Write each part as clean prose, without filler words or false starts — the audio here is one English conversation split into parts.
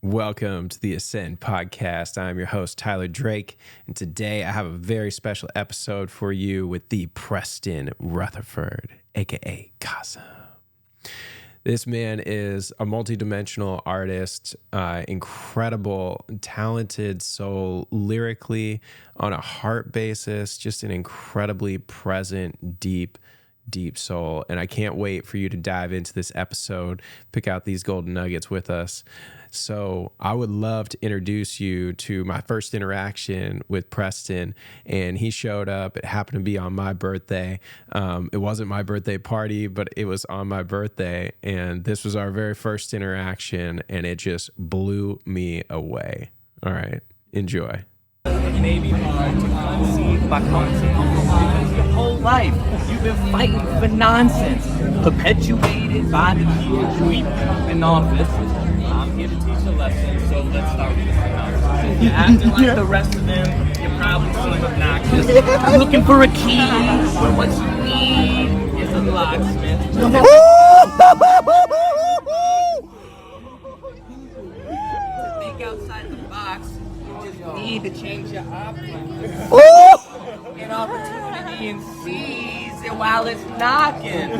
Welcome to the Ascend podcast. I'm your host, Tyler Drake, and today I have a very special episode for you with the Preston Rutherford, aka Khosim. This man is a multidimensional artist, incredible, talented soul, lyrically, on a heart basis, just an incredibly present, deep soul. And I can't wait for you to dive into this episode, pick out these golden nuggets with us. So I would love to introduce you to my first interaction with Preston, and he showed up. It happened to be on my birthday. It wasn't my birthday party, but it was on my birthday, and this was our very first interaction, and it just blew me away. All right, enjoy. It may be hard to conceive by concept because your whole life you've been fighting for nonsense, perpetuated by the kids you keep in office. I'm here to teach a lesson, so let's start with the synopsis. If you're acting like the rest of them, you're probably seem obnoxious. I'm looking for a key, but what you need is a locksmith. To think outside the box, you just need to change your options. An opportunity and seize it while it's knocking.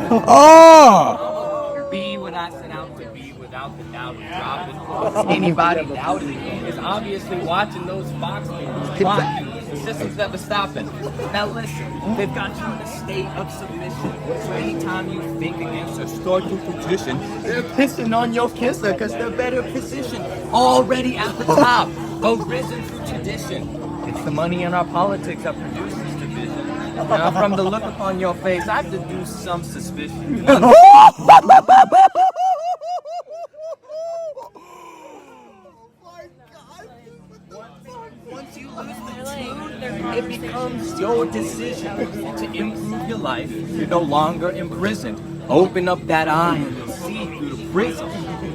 Be what I set out to be without the doubt of dropping. Anybody doubting me is obviously watching those Fox movies. Plotting. The system's never stopping. Now listen, they've got you in a state of submission. So anytime you think against or start to petition, they're pissing on your kisser because they're better positioned. Already at the top, arisen through tradition. It's the money in our politics that produces division. Now from the look upon your face, I deduce some suspicion. Once you lose the tune, it becomes your decision to improve your life. You're no longer imprisoned. Open up that eye and you'll see through the prism.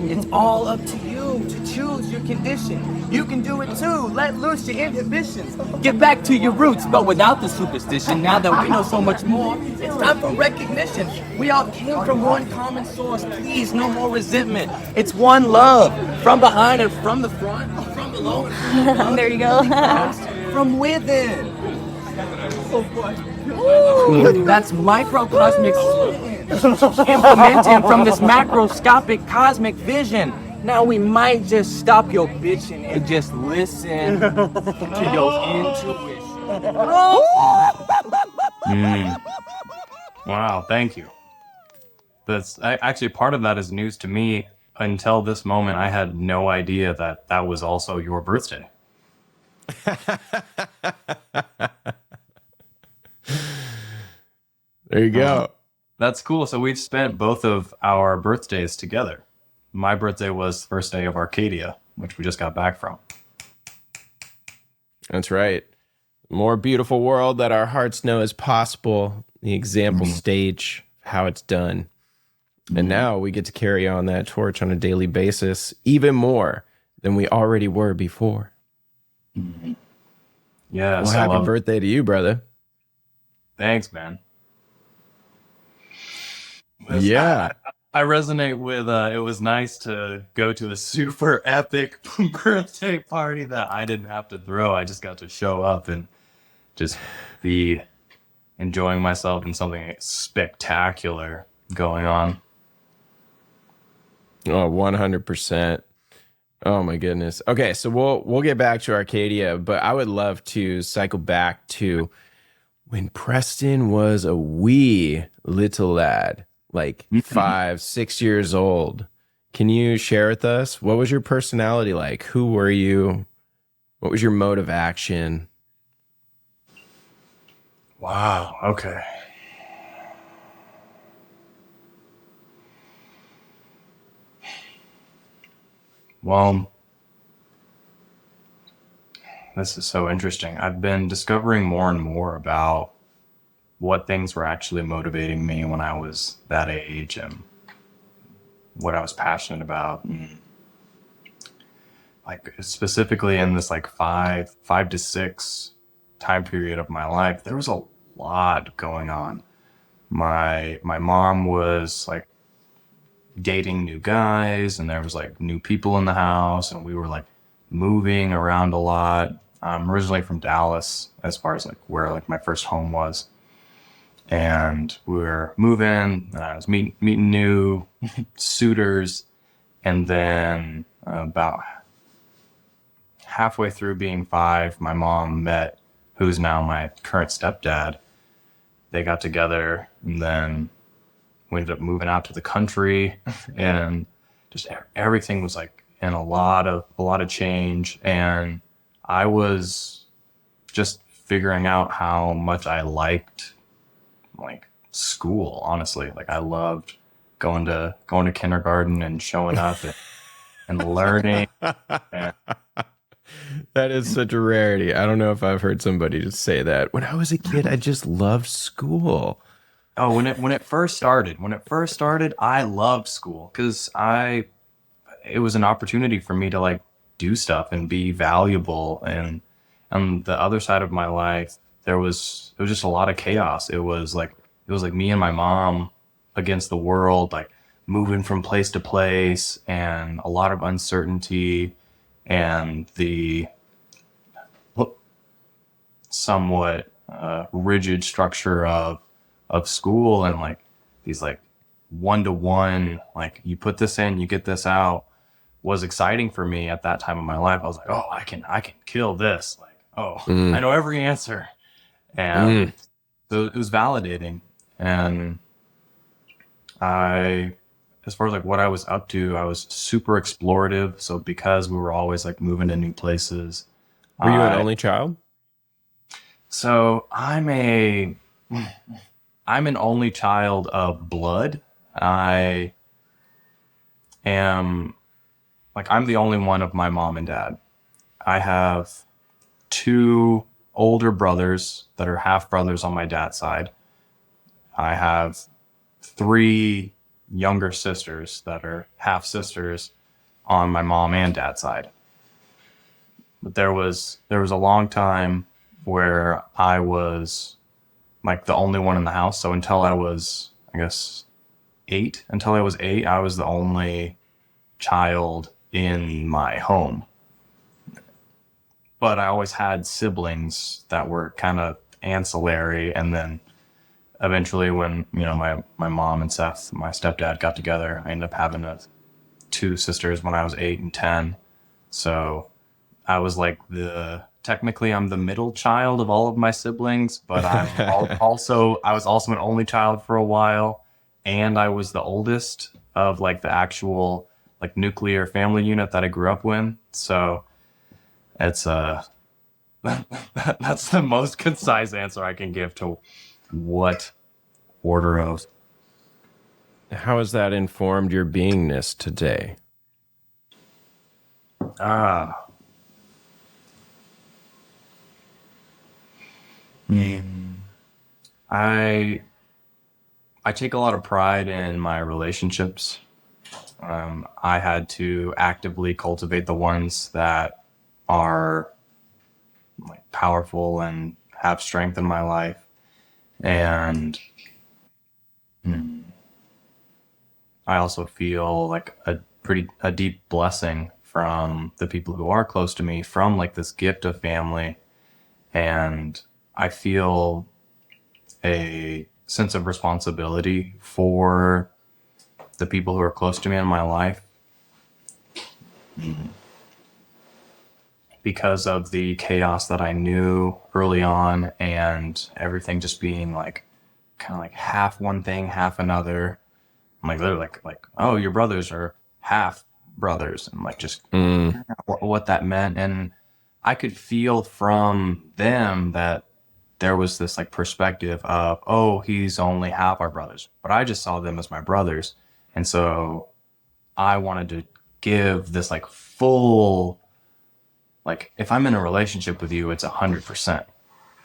It's all up to you to choose your condition. You can do it too. Let loose your inhibitions. Get back to your roots, but without the superstition. Now that we know so much more, it's time for recognition. We all came from one common source. Please, no more resentment. It's one love. From behind and from the front. From below and from above. There you go. From within. Ooh, that's microcosmic implementing from this macroscopic cosmic vision. Now we might just stop your bitching and just listen to your intuition. Wow, thank you. That's actually part of that is news to me. Until this moment, I had no idea that that was also your birthday. There you go. That's cool. So we've spent both of our birthdays together. My birthday was the first day of Arcadia, which we just got back from. That's right. More beautiful world that our hearts know is possible. The example stage, how it's done. And now we get to carry on that torch on a daily basis, even more than we already were before. Yes. Well, happy birthday to you, brother. Thanks, man. Yeah. I resonate with, it was nice to go to a super epic birthday party that I didn't have to throw. I just got to show up and just be enjoying myself in something spectacular going on. Oh, 100%. Oh my goodness. Okay, so we'll get back to Arcadia, but I would love to cycle back to when Preston was a wee little lad, like 5, 6 years old. Can you share with us, what was your personality like? Who were you? What was your mode of action? Wow, okay. Well, this is so interesting. I've been discovering more and more about what things were actually motivating me when I was that age and what I was passionate about. Like specifically in this like five to six time period of my life, there was a lot going on. My mom was like dating new guys, and there was like new people in the house, and we were like moving around a lot. I'm originally from Dallas, as far as like where like my first home was, and we were moving, and I was meeting new suitors, and then about halfway through being 5, my mom met who's now my current stepdad. They got together, and then we ended up moving out to the country, and just everything was like in a lot of change. And I was just figuring out how much I liked like school, honestly. Like I loved going to kindergarten and showing up and learning. And That is such a rarity. I don't know if I've heard somebody just say that. When I was a kid, I just loved school. oh, when it first started, I loved school because it was an opportunity for me to like do stuff and be valuable. And on the other side of my life, it was just a lot of chaos. It was like me and my mom against the world, like moving from place to place, and a lot of uncertainty, and the somewhat rigid structure of school, and like these like 1-to-1, like you put this in, you get this out, was exciting for me at that time of my life. I was like, oh, I can kill this. Like, oh, I know every answer. And so it was validating. And as far as like what I was up to, I was super explorative. So because we were always like moving to new places. Were you an only child? So I'm an only child of blood. I am like, I'm the only one of my mom and dad. I have 2 older brothers that are half brothers on my dad's side. I have 3 younger sisters that are half sisters on my mom and dad's side. But there was a long time where I was like the only one in the house. So until I was, I guess, 8, I was the only child in my home. But I always had siblings that were kind of ancillary. And then eventually when, my mom and Seth, my stepdad, got together, I ended up having 2 sisters when I was 8 and 10. So I was like technically I'm the middle child of all of my siblings, but I was also an only child for a while. And I was the oldest of like the actual like nuclear family unit that I grew up with. So it's that's the most concise answer I can give to what order of. How has that informed your beingness today? I take a lot of pride in my relationships. I had to actively cultivate the ones that are like powerful and have strength in my life. And I also feel like a deep blessing from the people who are close to me, from like this gift of family. And I feel a sense of responsibility for the people who are close to me in my life because of the chaos that I knew early on, and everything just being like kind of like half one thing, half another. I'm like literally like, oh, your brothers are half brothers, and like just what that meant. And I could feel from them that there was this like perspective of, oh, he's only half our brothers, but I just saw them as my brothers. And so I wanted to give this like full, like if I'm in a relationship with you, it's 100%.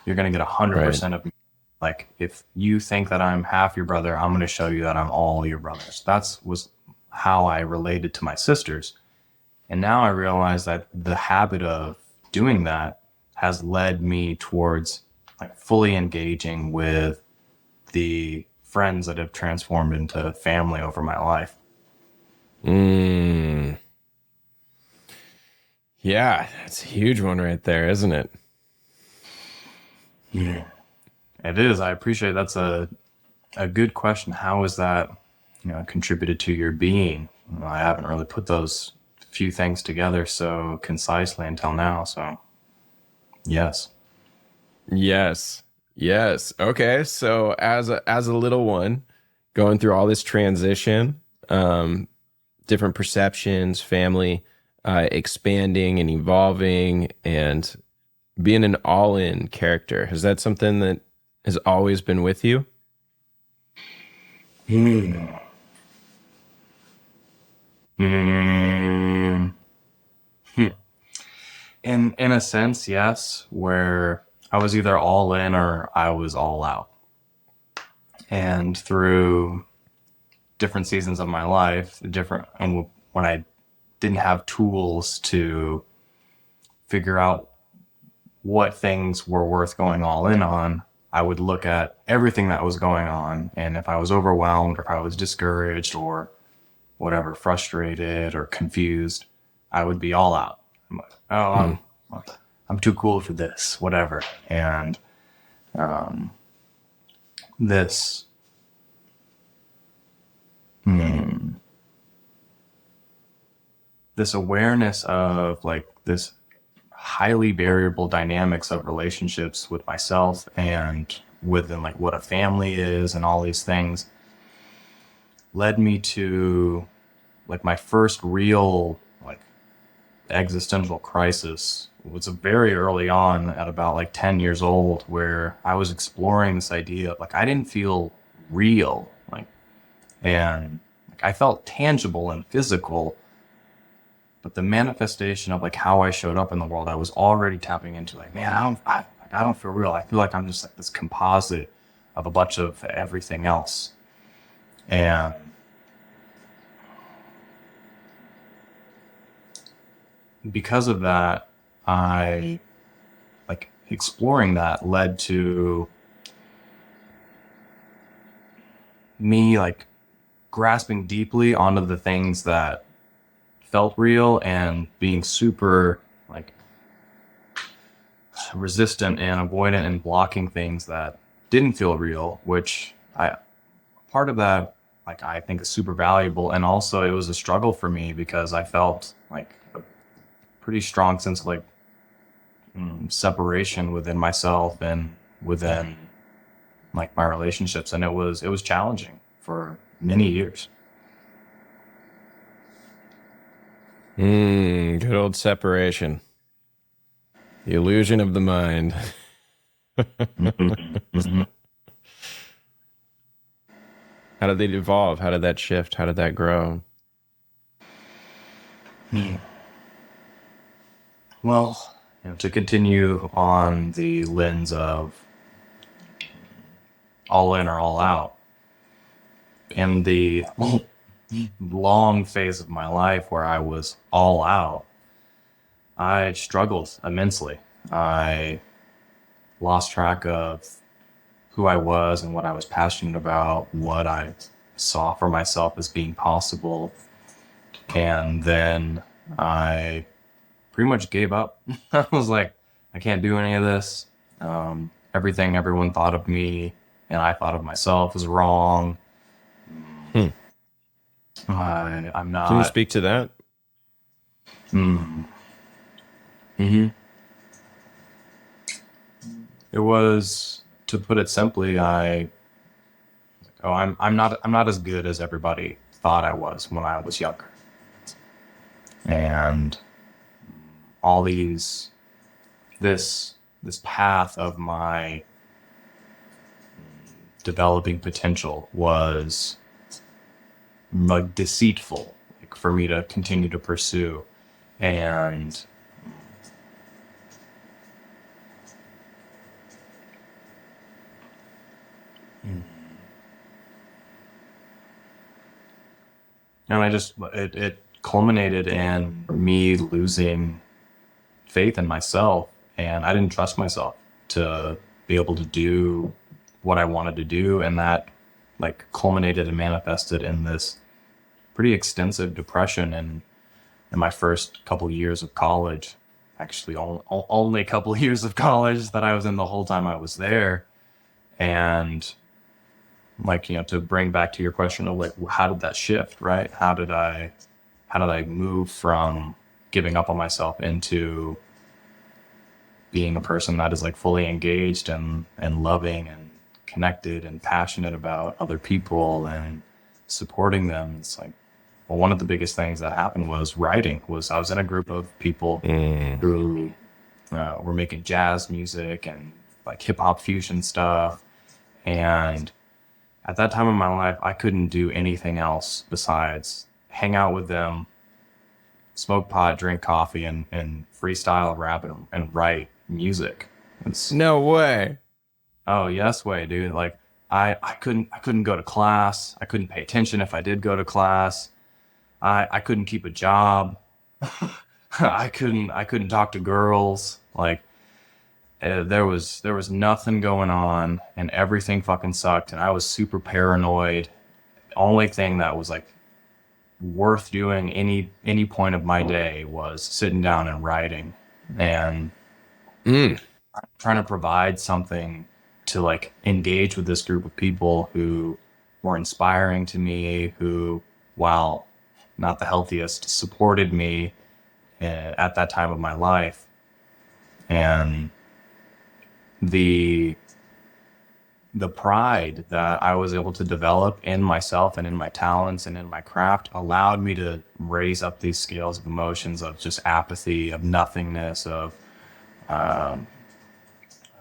You're going to get 100% of me. Like if you think that I'm half your brother, I'm going to show you that I'm all your brothers. Was how I related to my sisters. And now I realize that the habit of doing that has led me towards like fully engaging with the friends that have transformed into family over my life. Mm. Yeah, it's a huge one right there, isn't it? Yeah. It is. I appreciate that's a good question. How has that, contributed to your being? Well, I haven't really put those few things together so concisely until now. So, yes. Yes. Yes. Okay. So as a little one, going through all this transition, different perceptions, family, expanding and evolving, and being an all-in character. Is that something that has always been with you? Hmm. Hmm. In a sense, yes, where I was either all in or I was all out. And through different seasons of my life, and when I didn't have tools to figure out what things were worth going all in on, I would look at everything that was going on. And if I was overwhelmed or if I was discouraged or whatever, frustrated or confused, I would be all out. I'm like, oh, I'm too cool for this, whatever. And this, this awareness of like this highly variable dynamics of relationships with myself and within like what a family is and all these things led me to like my first real like existential crisis was very early on at about like 10 years old, where I was exploring this idea of like I didn't feel real, like, and like I felt tangible and physical, but the manifestation of like how I showed up in the world, I was already tapping into like, man, I don't feel real. I feel like I'm just like this composite of a bunch of everything else. And because of that, I like exploring that led to me like grasping deeply onto the things that felt real and being super like resistant and avoidant and blocking things that didn't feel real, which I part of that like I think is super valuable. And also it was a struggle for me because I felt like a pretty strong sense of like separation within myself and within like my relationships, and it was challenging for many years. Good old separation. The illusion of the mind. How did they evolve? How did that shift? How did that grow? Well, to continue on the lens of all in or all out, in the long phase of my life where I was all out, I struggled immensely. I lost track of who I was and what I was passionate about, what I saw for myself as being possible. And then I pretty much gave up. I was like, I can't do any of this. Everything everyone thought of me and I thought of myself was wrong. Hmm. I'm Can you not. speak to that? Mm-hmm. It was, to put it simply, I'm not as good as everybody thought I was when I was younger. And all this path of my developing potential was like deceitful, like, for me to continue to pursue. And I just it culminated in me losing faith in myself, and I didn't trust myself to be able to do what I wanted to do, and that like culminated and manifested in this pretty extensive depression in my first couple years of college. Actually, only a couple years of college that I was in the whole time I was there. And like, to bring back to your question of like, how did that shift, right? How did I move from giving up on myself into being a person that is like fully engaged and loving and connected and passionate about other people and supporting them? It's like, well, one of the biggest things that happened was writing. I was in a group of people who were making jazz music and like hip hop fusion stuff. And at that time in my life, I couldn't do anything else besides hang out with them, smoke pot, drink coffee, and freestyle rap and write music. No way. Oh, yes way, dude. Like I couldn't go to class. I couldn't pay attention if I did go to class. I couldn't keep a job. I couldn't talk to girls. Like there was nothing going on, and everything fucking sucked, and I was super paranoid. The only thing that was like worth doing any point of my day was sitting down and writing and trying to provide something to like engage with this group of people who were inspiring to me, who, while not the healthiest, supported me at that time of my life. And the pride that I was able to develop in myself and in my talents and in my craft allowed me to raise up these scales of emotions of just apathy, of nothingness, of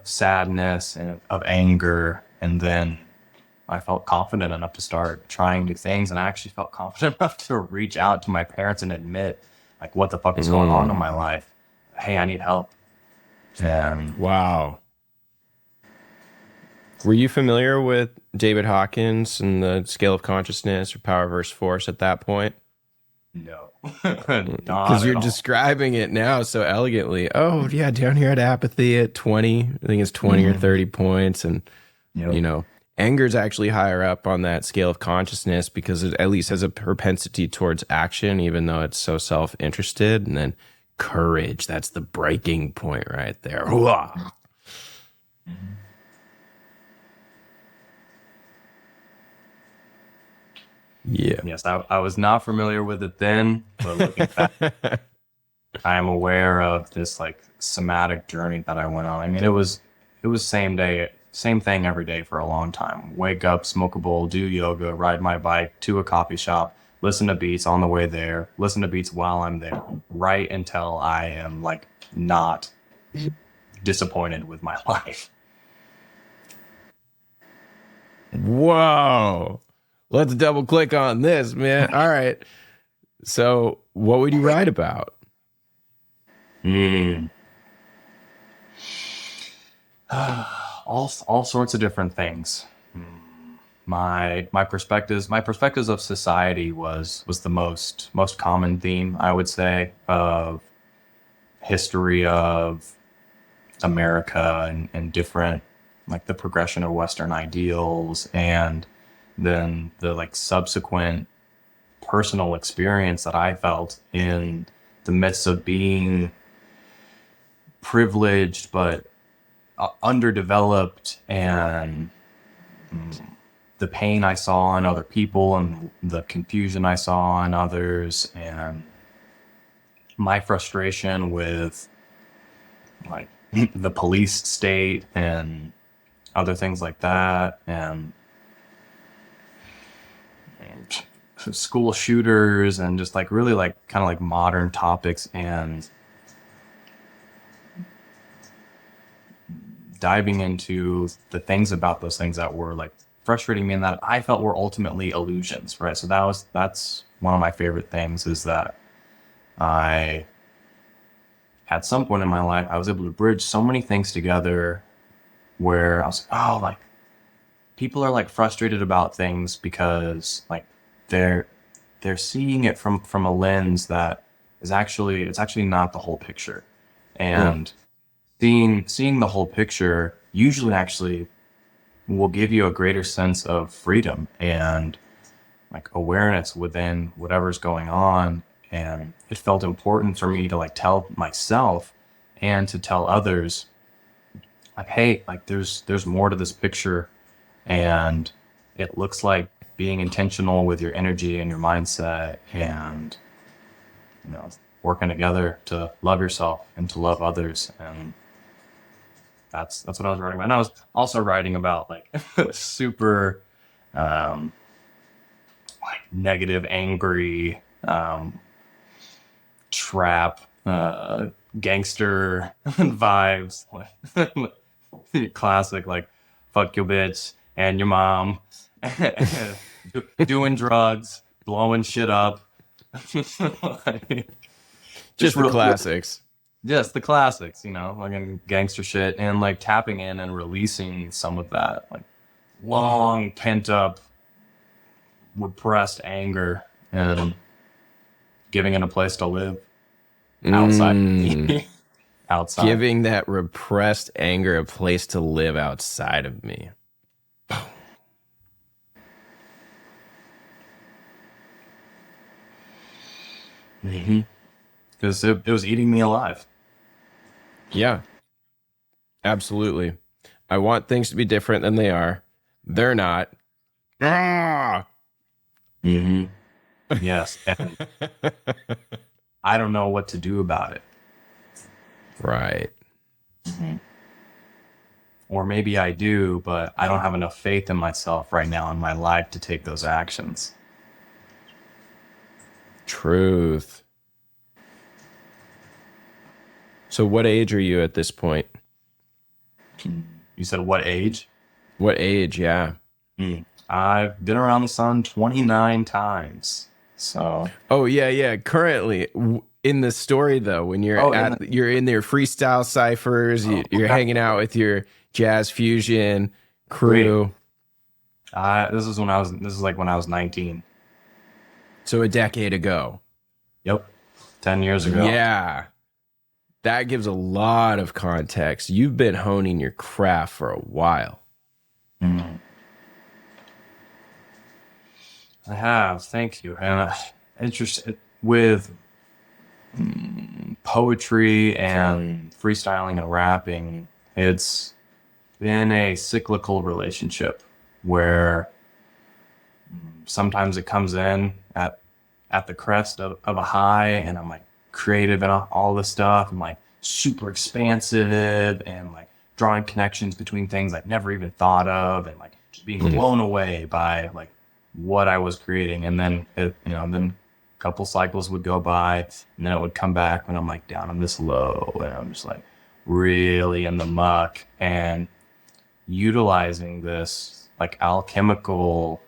sadness, and of anger. And then I felt confident enough to start trying new things, and I actually felt confident enough to reach out to my parents and admit, like, what the fuck is going on in my life? Hey, I need help. And wow. Were you familiar with David Hawkins and the scale of consciousness or power versus force at that point? no, Because you're describing it now so elegantly. Oh, yeah, down here at apathy at 20, I think it's 20 or 30 points. And, anger is actually higher up on that scale of consciousness because it at least has a propensity towards action, even though it's so self-interested. And then courage, that's the breaking point right there. Yeah. Yes, I was not familiar with it then, but looking back, I am aware of this like somatic journey that I went on. I mean, it was same thing every day for a long time. Wake up, smoke a bowl, do yoga, ride my bike to a coffee shop, listen to beats on the way there, listen to beats while I'm there, write until I am like not disappointed with my life. Whoa. Let's double click on this, man. All right. So what would you write about? All sorts of different things. My perspectives of society was the most common theme, I would say, of history of America and different, like the progression of Western ideals, and then the like subsequent personal experience that I felt in the midst of being privileged but underdeveloped, and the pain I saw in other people and the confusion I saw in others, and my frustration with like the police state and other things like that, and school shooters, and just like really like kind of like modern topics, and diving into the things about those things that were like frustrating me and that I felt were ultimately illusions, right? So that's one of my favorite things, is that I, at some point in my life, I was able to bridge so many things together where I was like, oh, like people are like frustrated about things because like they're seeing it from a lens that is actually, it's actually not the whole picture. And seeing the whole picture usually actually will give you a greater sense of freedom and like awareness within whatever's going on. And it felt important for me to like tell myself and to tell others, like, hey, like there's more to this picture, and it looks like being intentional with your energy and your mindset, and working together to love yourself and to love others. And that's what I was writing about. And I was also writing about like super like negative, angry, trap, gangster vibes, like classic, like fuck your bitch and your mom, doing drugs, blowing shit up. Like, Just the real- classics. Just the classics, like gangster shit, and like tapping in and releasing some of that, like long pent up, repressed anger, and giving it a place to live outside. Outside. Giving that repressed anger a place to live outside of me. Because it was eating me alive. Yeah, absolutely. I want things to be different than they are. They're not. Ah! Yes. And I don't know what to do about it. Right. Or maybe I do, but I don't have enough faith in myself right now in my life to take those actions. Truth. So what age are you at this point? You said what age? What age? Yeah. I've been around the sun 29 times. So. Oh yeah. Currently, in the story though, when you're you're in their freestyle ciphers, you're hanging out with your jazz fusion crew. This is when I was 19. So a decade ago. Yep. 10 years ago. Yeah. That gives a lot of context. You've been honing your craft for a while. I have, thank you. And interested with poetry and freestyling and rapping, it's been a cyclical relationship where sometimes it comes in at the crest of a high, and I'm like creative and all this stuff. I'm like super expansive and like drawing connections between things I've never even thought of, and like just being blown away by like what I was creating. And then then a couple cycles would go by, and then it would come back when I'm like down on this low, and I'm just like really in the muck, and utilizing this like alchemical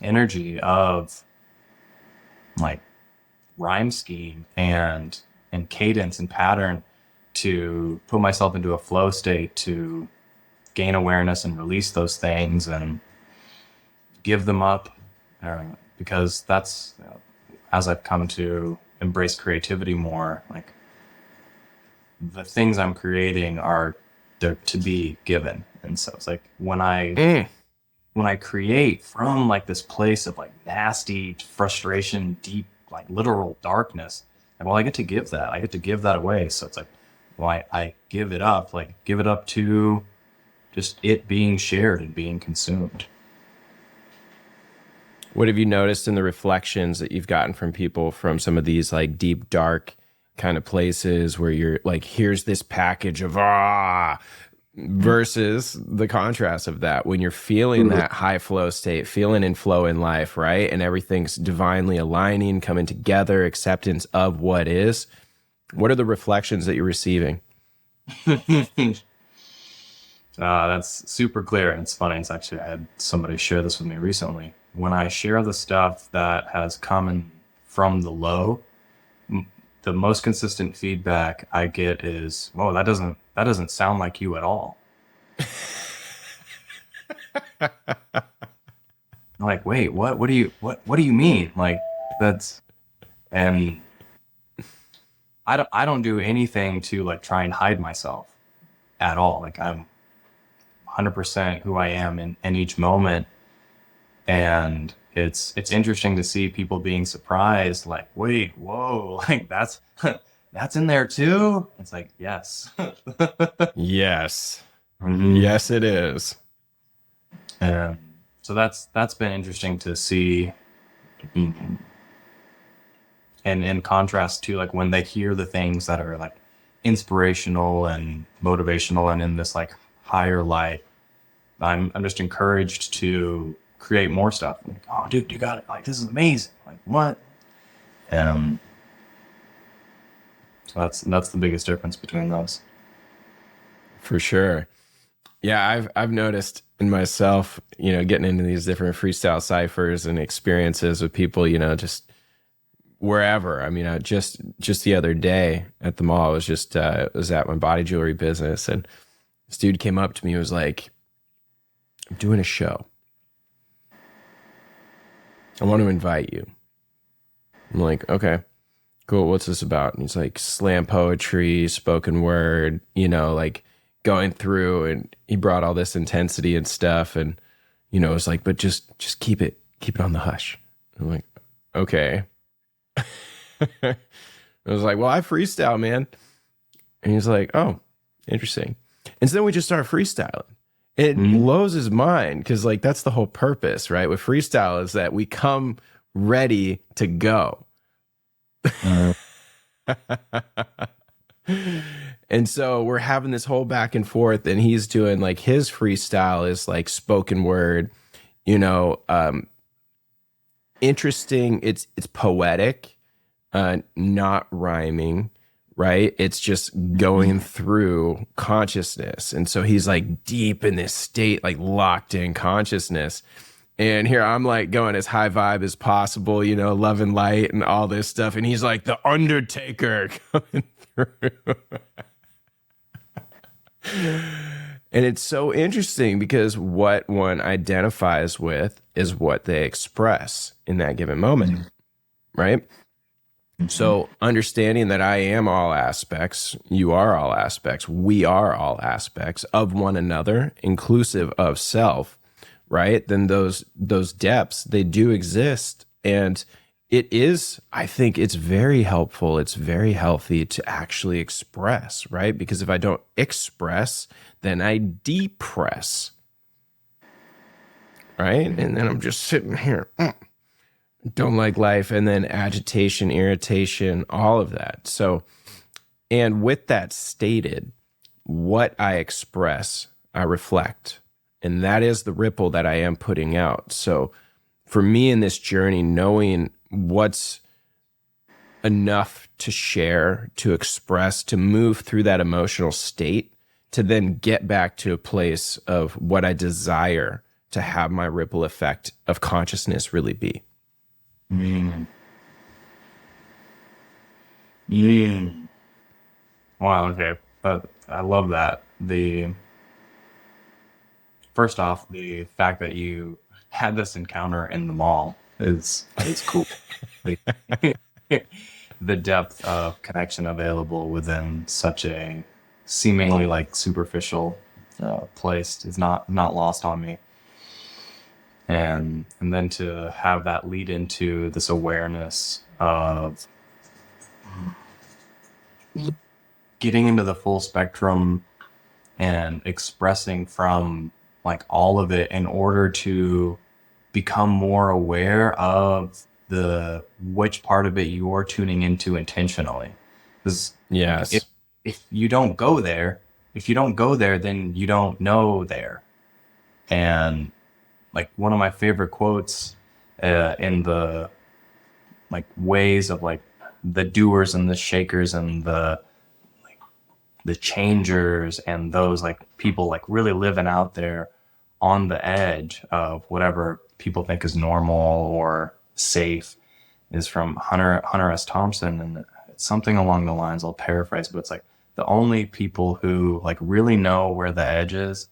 energy of like rhyme scheme and cadence and pattern to put myself into a flow state, to gain awareness and release those things and give them up, because that's as I've come to embrace creativity more, like the things I'm creating are they're to be given. And so it's like when I create from like this place of like nasty frustration, deep like literal darkness, and I get to give that away. So it's like, well, I give it up, to just it being shared and being consumed. What have you noticed in the reflections that you've gotten from people from some of these like deep, dark kind of places where you're like, here's this package of versus the contrast of that when you're feeling that high flow state, feeling in flow in life, right? And everything's divinely aligning, coming together, acceptance of what is. What are the reflections that you're receiving? That's super clear. And it's funny. It's actually, I had somebody share this with me recently. When I share the stuff that has come in from the low, the most consistent feedback I get is, "Whoa, that doesn't sound like you at all." I'm like, wait, what? What do you mean? Like that's, and I don't do anything to like try and hide myself at all. Like I'm 100% who I am in each moment. And it's interesting to see people being surprised, like, wait, whoa, like that's in there too. It's like, yes. Yes. Mhm. Yes, it is. So that's been interesting to see. And in contrast to like when they hear the things that are like inspirational and motivational and in this like higher light, I'm just encouraged to create more stuff. Like, oh, dude, you got it! Like, this is amazing! Like, what? Um, so that's the biggest difference between those. For sure. Yeah, I've noticed in myself, getting into these different freestyle ciphers and experiences with people, just wherever. I mean, just the other day at the mall, I was just was at my body jewelry business, and this dude came up to me and was like, "I'm doing a show. I want to invite you." I'm like, "Okay, cool. What's this about?" And he's like, slam poetry, spoken word, like going through, and he brought all this intensity and stuff, and it was like, but just keep it on the hush. I'm like, okay. I was like, well, I freestyle, man. And he's like, oh, interesting. And so then we just start freestyling. It blows his mind because, like, that's the whole purpose, right? With freestyle is that we come ready to go. And so we're having this whole back and forth, and he's doing like his freestyle is like spoken word, interesting. It's poetic, not rhyming, right? It's just going through consciousness. And so he's like deep in this state, like locked in consciousness. And here I'm like going as high vibe as possible, love and light and all this stuff. And he's like the Undertaker coming through. And it's so interesting because what one identifies with is what they express in that given moment, right? So understanding that I am all aspects, you are all aspects, we are all aspects of one another, inclusive of self, right? Then those depths, they do exist. And it is, I think it's very helpful, it's very healthy to actually express, right? Because if I don't express, then I depress, right? And then I'm just sitting here, don't like life, and then agitation, irritation, all of that. So, and with that stated, what I express, I reflect. And that is the ripple that I am putting out. So for me in this journey, knowing what's enough to share, to express, to move through that emotional state, to then get back to a place of what I desire to have my ripple effect of consciousness really be. Wow, okay. I love that. First off, the fact that you had this encounter in the mall is cool. The depth of connection available within such a seemingly like superficial place is not lost on me. And then to have that lead into this awareness of getting into the full spectrum and expressing from like all of it in order to become more aware of which part of it you're tuning into intentionally. Because Yes. if you don't go there, then you don't know there. And like one of my favorite quotes in the like ways of like the doers and the shakers and the changers and those like people like really living out there on the edge of whatever people think is normal or safe is from Hunter S. Thompson, and it's something along the lines, I'll paraphrase, but it's like the only people who like really know where the edge is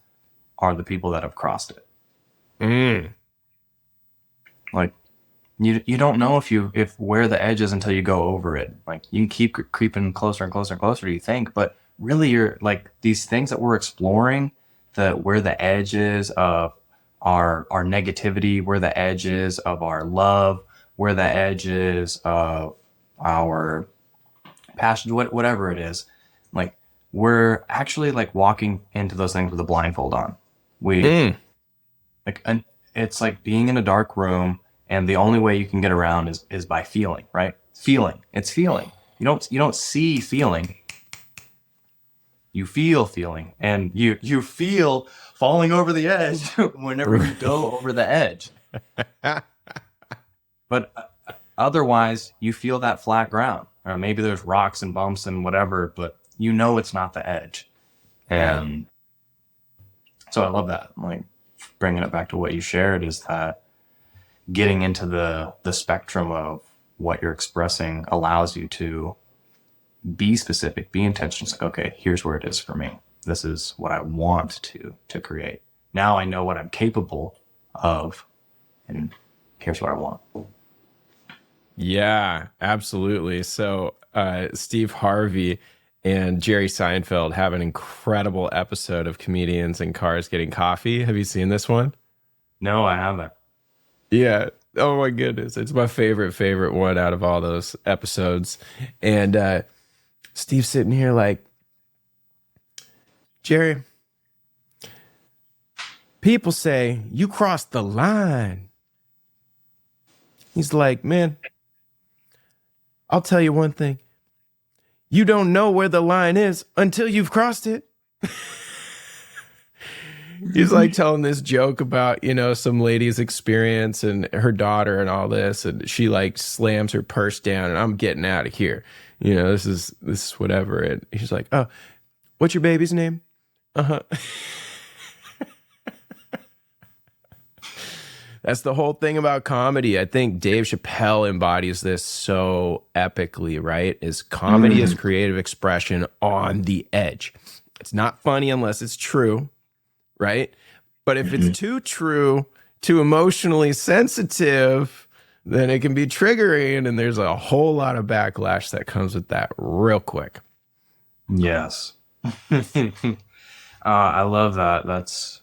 are the people that have crossed it. Like you don't know if where the edge is until you go over it. Like you can keep creeping closer and closer and closer, you think, but really you're like these things that we're exploring, where the edge is of our negativity, where the edge is of our love, where the edge is of our passion, whatever it is. Like, we're actually like walking into those things with a blindfold on. And it's like being in a dark room, and the only way you can get around is by feeling, right? It's feeling. You don't see feeling. You feel feeling, and you feel falling over the edge whenever you go over the edge. But otherwise, you feel that flat ground, or maybe there's rocks and bumps and whatever, but you know it's not the edge. And so I love that. Like, bringing it back to what you shared, is that getting into the spectrum of what you're expressing allows you to be specific, be intentional. It's like, okay, here's where it is for me. This is what I want to create. Now I know what I'm capable of, and here's what I want. Yeah, absolutely. So Steve Harvey and Jerry Seinfeld have an incredible episode of comedians in cars getting coffee. Have you seen this one? No, I haven't. Yeah. Oh my goodness. It's my favorite one out of all those episodes. And Steve's sitting here like, Jerry, people say you crossed the line. He's like, man, I'll tell you one thing. You don't know where the line is until you've crossed it. He's like telling this joke about, some lady's experience and her daughter and all this. And she like slams her purse down and I'm getting out of here. This is whatever. And he's like, oh, what's your baby's name? Uh-huh. That's the whole thing about comedy. I think Dave Chapelle embodies this so epically, right? Is comedy is creative expression on the edge. It's not funny unless it's true, right? But if it's too true, too emotionally sensitive, then it can be triggering, and there's a whole lot of backlash that comes with that real quick. Yes. I love that.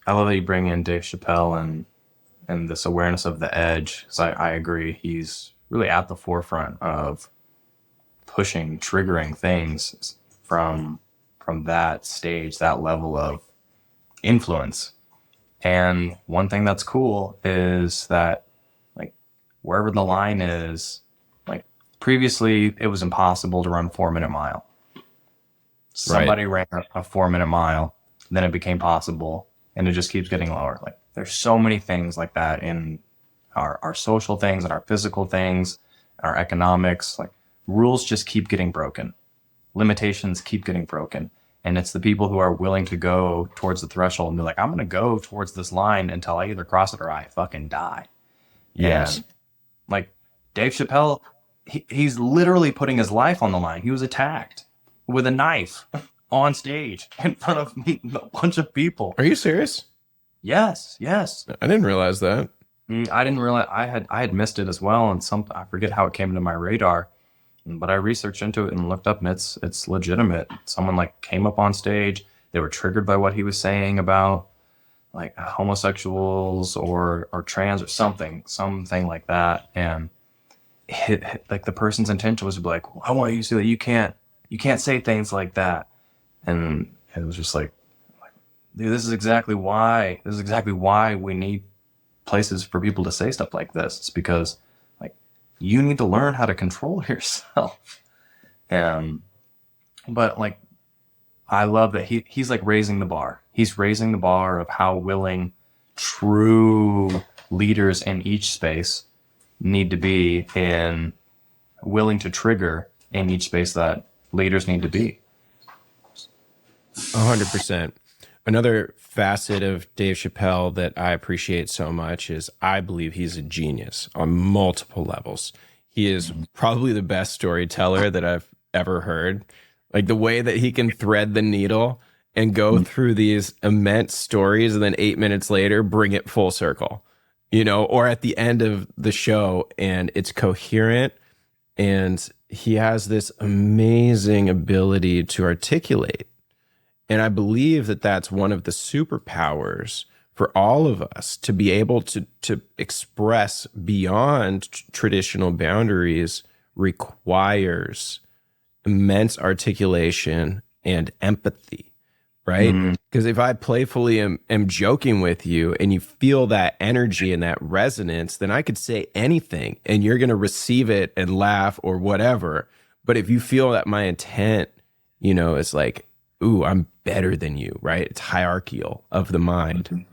I love that you bring in Dave Chapelle and this awareness of the edge. So I agree. He's really at the forefront of pushing, triggering things from that stage, that level of influence. And one thing that's cool is that, like, wherever the line is, like, previously it was impossible to run 4-minute mile. Somebody ran a 4-minute mile, then it became possible, and it just keeps getting lower. Like, there's so many things like that in our social things and our physical things, our economics. Like, rules just keep getting broken. Limitations keep getting broken. And it's the people who are willing to go towards the threshold and be like, I'm going to go towards this line until I either cross it or I fucking die. Yes. And, like, Dave Chapelle, he's literally putting his life on the line. He was attacked with a knife on stage in front of a bunch of people. Are you serious? Yes. I didn't realize that. I didn't realize I had missed it as well, and I forget how it came into my radar, but I researched into it and looked up, and it's legitimate. Someone like came up on stage, they were triggered by what he was saying about like homosexuals or trans or something like that, and like the person's intention was to be like, well, I want you to see that you can't say things like that, and it was just like, dude, this is exactly why we need places for people to say stuff like this. It's because, like, you need to learn how to control yourself. But like, I love that he's like raising the bar. He's raising the bar of how willing true leaders in each space need to be, and willing to trigger in each space that leaders need to be. 100%. Another facet of Dave Chapelle that I appreciate so much is I believe he's a genius on multiple levels. He is probably the best storyteller that I've ever heard. Like, the way that he can thread the needle and go through these immense stories and then 8 minutes later bring it full circle, or at the end of the show and it's coherent, and he has this amazing ability to articulate. And I believe that that's one of the superpowers for all of us to be able to express beyond traditional boundaries requires immense articulation and empathy, right? Because if I playfully am joking with you and you feel that energy and that resonance, then I could say anything and you're going to receive it and laugh or whatever. But if you feel that my intent, you know, is like, ooh, I'm better than you, right? It's hierarchical of the mind.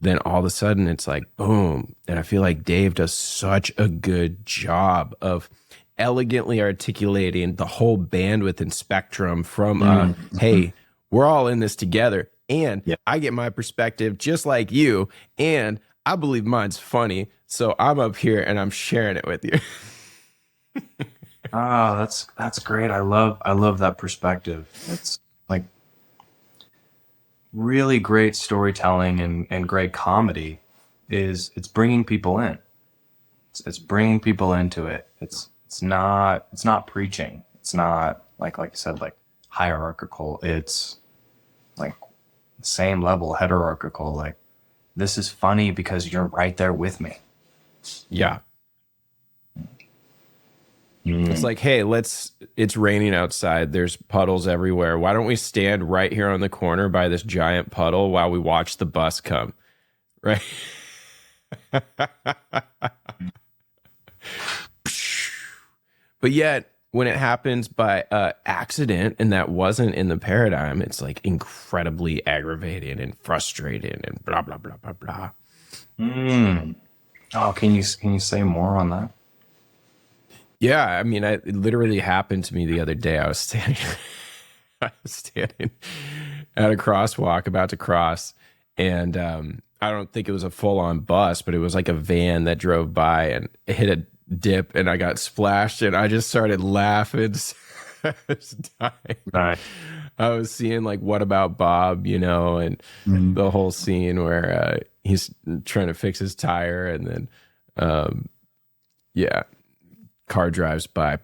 Then all of a sudden it's like, boom. And I feel like Dave does such a good job of elegantly articulating the whole bandwidth and spectrum from, hey, we're all in this together. And I get my perspective just like you. And I believe mine's funny. So I'm up here and I'm sharing it with you. Oh, that's great. I love that perspective. It's like really great storytelling and great comedy is it's bringing people in. It's bringing people into it. It's not preaching. It's not like you said, like hierarchical. It's like same level, heterarchical. Like this is funny because you're right there with me. Yeah. It's like, hey, it's raining outside. There's puddles everywhere. Why don't we stand right here on the corner by this giant puddle while we watch the bus come? Right? But yet, when it happens by accident and that wasn't in the paradigm, it's like incredibly aggravating and frustrating and blah, blah, blah, blah, blah. Oh, can you say more on that? Yeah, I mean, it literally happened to me the other day. I was standing at a crosswalk about to cross, and I don't think it was a full-on bus, but it was like a van that drove by and it hit a dip and I got splashed and I just started laughing. I was dying. Right. I was seeing like What About Bob, you know, and the whole scene where he's trying to fix his tire and then car drives by,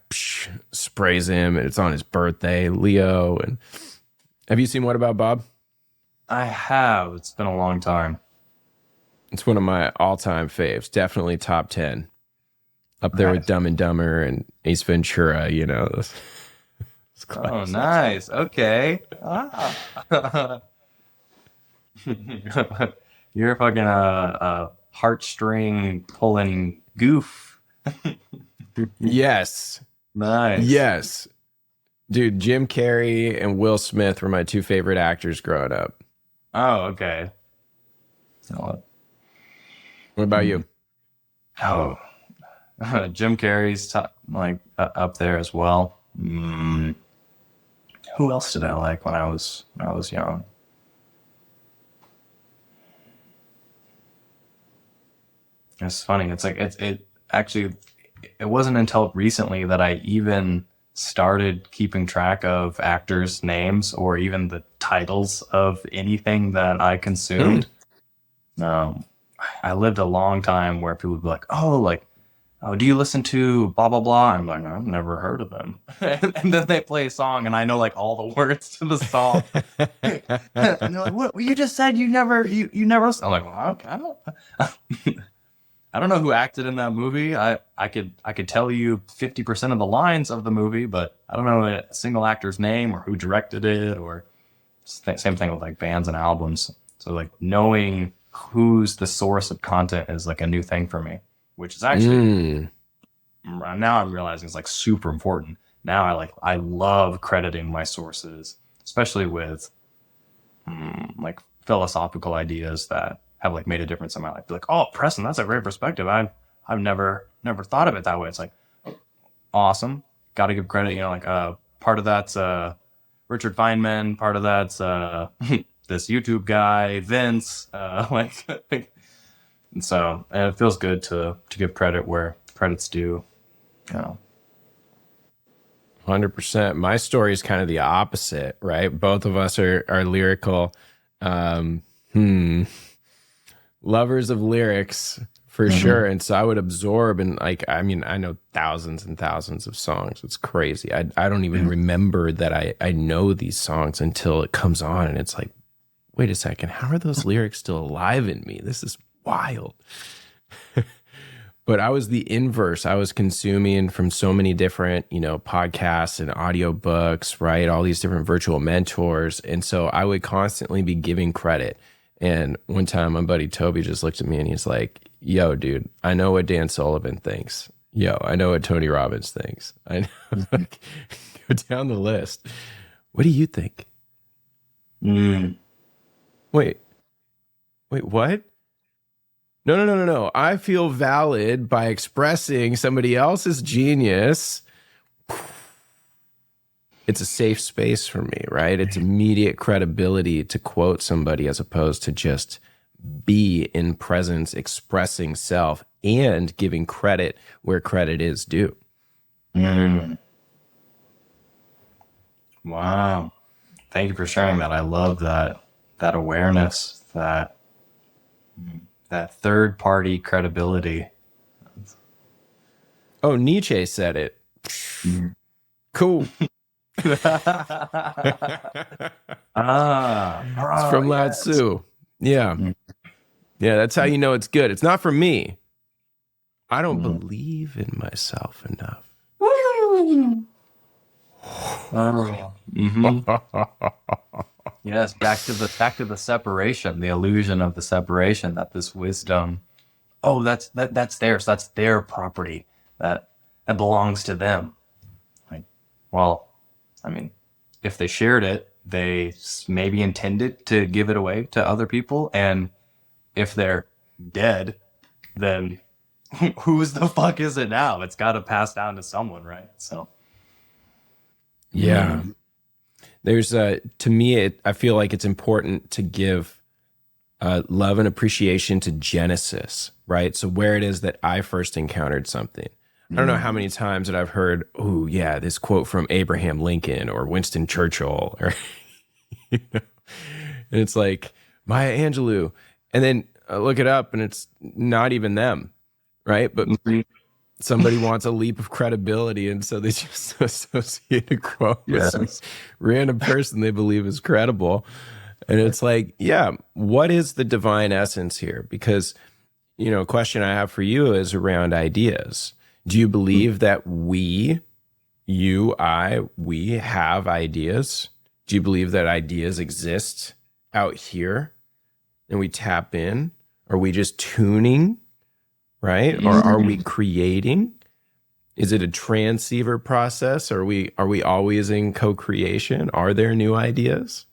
sprays him, and it's on his birthday, Leo. And have you seen What About Bob? I have. It's been a long time. It's one of my all-time faves. Definitely top 10. Up there with Dumb and Dumber and Ace Ventura, you know. Oh, nice. Okay. Ah. You're a fucking heartstring pulling goof. Yes. Nice. Yes. Dude, Jim Carrey and Will Smith were my two favorite actors growing up. Oh, okay. What about you? Oh, Jim Carrey's up there as well. Who else did I like when I was young? It's funny. It's like it actually. It wasn't until recently that I even started keeping track of actors' names or even the titles of anything that I consumed. I lived a long time where people would be like, oh, do you listen to blah, blah, blah? I'm like, I've never heard of them. And then they play a song and I know like all the words to the song. And they're like, what? You just said you never. I'm like, well, okay, I don't know who acted in that movie. I could tell you 50% of the lines of the movie, but I don't know a single actor's name or who directed it or same thing with like bands and albums. So like knowing who's the source of content is like a new thing for me, which is actually now I'm realizing it's like super important. Now I love crediting my sources, especially with like philosophical ideas that have like made a difference in my life. Be like, oh, Preston, that's a great perspective. I've never thought of it that way. It's like awesome. Got to give credit. You know, like part of that's Richard Feynman. Part of that's this YouTube guy Vince. And so and it feels good to give credit where credit's due. You know. 100%. My story is kind of the opposite, right? Both of us are lyrical. Lovers of lyrics for sure. And so I would absorb and I know thousands and thousands of songs. It's crazy. I don't even remember that I know these songs until it comes on and it's like, wait a second, how are those lyrics still alive in me? This is wild. But I was the inverse. I was consuming from so many different, podcasts and audiobooks, right? All these different virtual mentors. And so I would constantly be giving credit. And one time my buddy Toby just looked at me and he's like, yo, dude, I know what Dan Sullivan thinks. Yo, I know what Tony Robbins thinks. I know. Like, go down the list. What do you think? Wait, what? No. I feel valid by expressing somebody else's genius. It's a safe space for me, right? It's immediate credibility to quote somebody as opposed to just be in presence, expressing self and giving credit where credit is due. Wow. Thank you for sharing that. I love that awareness, that third party credibility. Oh, Nietzsche said it. Cool. It's from Lao Tzu. Yeah. Yeah, that's how you know it's good. It's not for me. I don't believe in myself enough. Yes, back to the separation, the illusion of the separation, that this wisdom, that's theirs, that's their property, that belongs to them. Like, well, I mean, if they shared it, they maybe intended to give it away to other people, and if they're dead, then whose the fuck is it now? It's got to pass down to someone, right? So, yeah. There's to me, I feel like it's important to give love and appreciation to Genesis, right? So where it is that I first encountered something. I don't know how many times that I've heard, oh yeah, this quote from Abraham Lincoln or Winston Churchill, or and it's like Maya Angelou, and then I look it up and it's not even them, right? But somebody wants a leap of credibility, and so they just associate a quote with some random person they believe is credible. And it's like, yeah, what is the divine essence here? Because, a question I have for you is around ideas. Do you believe that we have ideas? Do you believe that ideas exist out here and we tap in? Are we just tuning? Right? Or are we creating? Is it a transceiver process? Are we always in co-creation? Are there new ideas?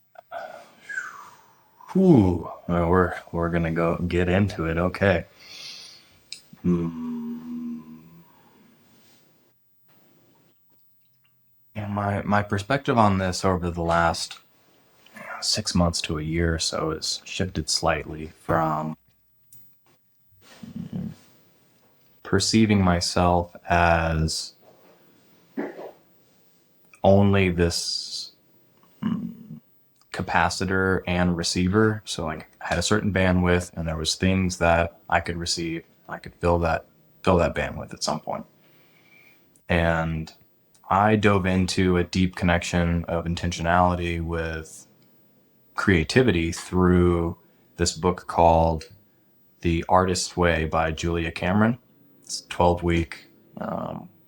Well, we're gonna go get into it. Okay. And my perspective on this over the last 6 months to a year or so has shifted slightly from perceiving myself as only this capacitor and receiver. So like I had a certain bandwidth and there was things that I could receive. I could fill that bandwidth at some point. And I dove into a deep connection of intentionality with creativity through this book called The Artist's Way by Julia Cameron. It's a 12-week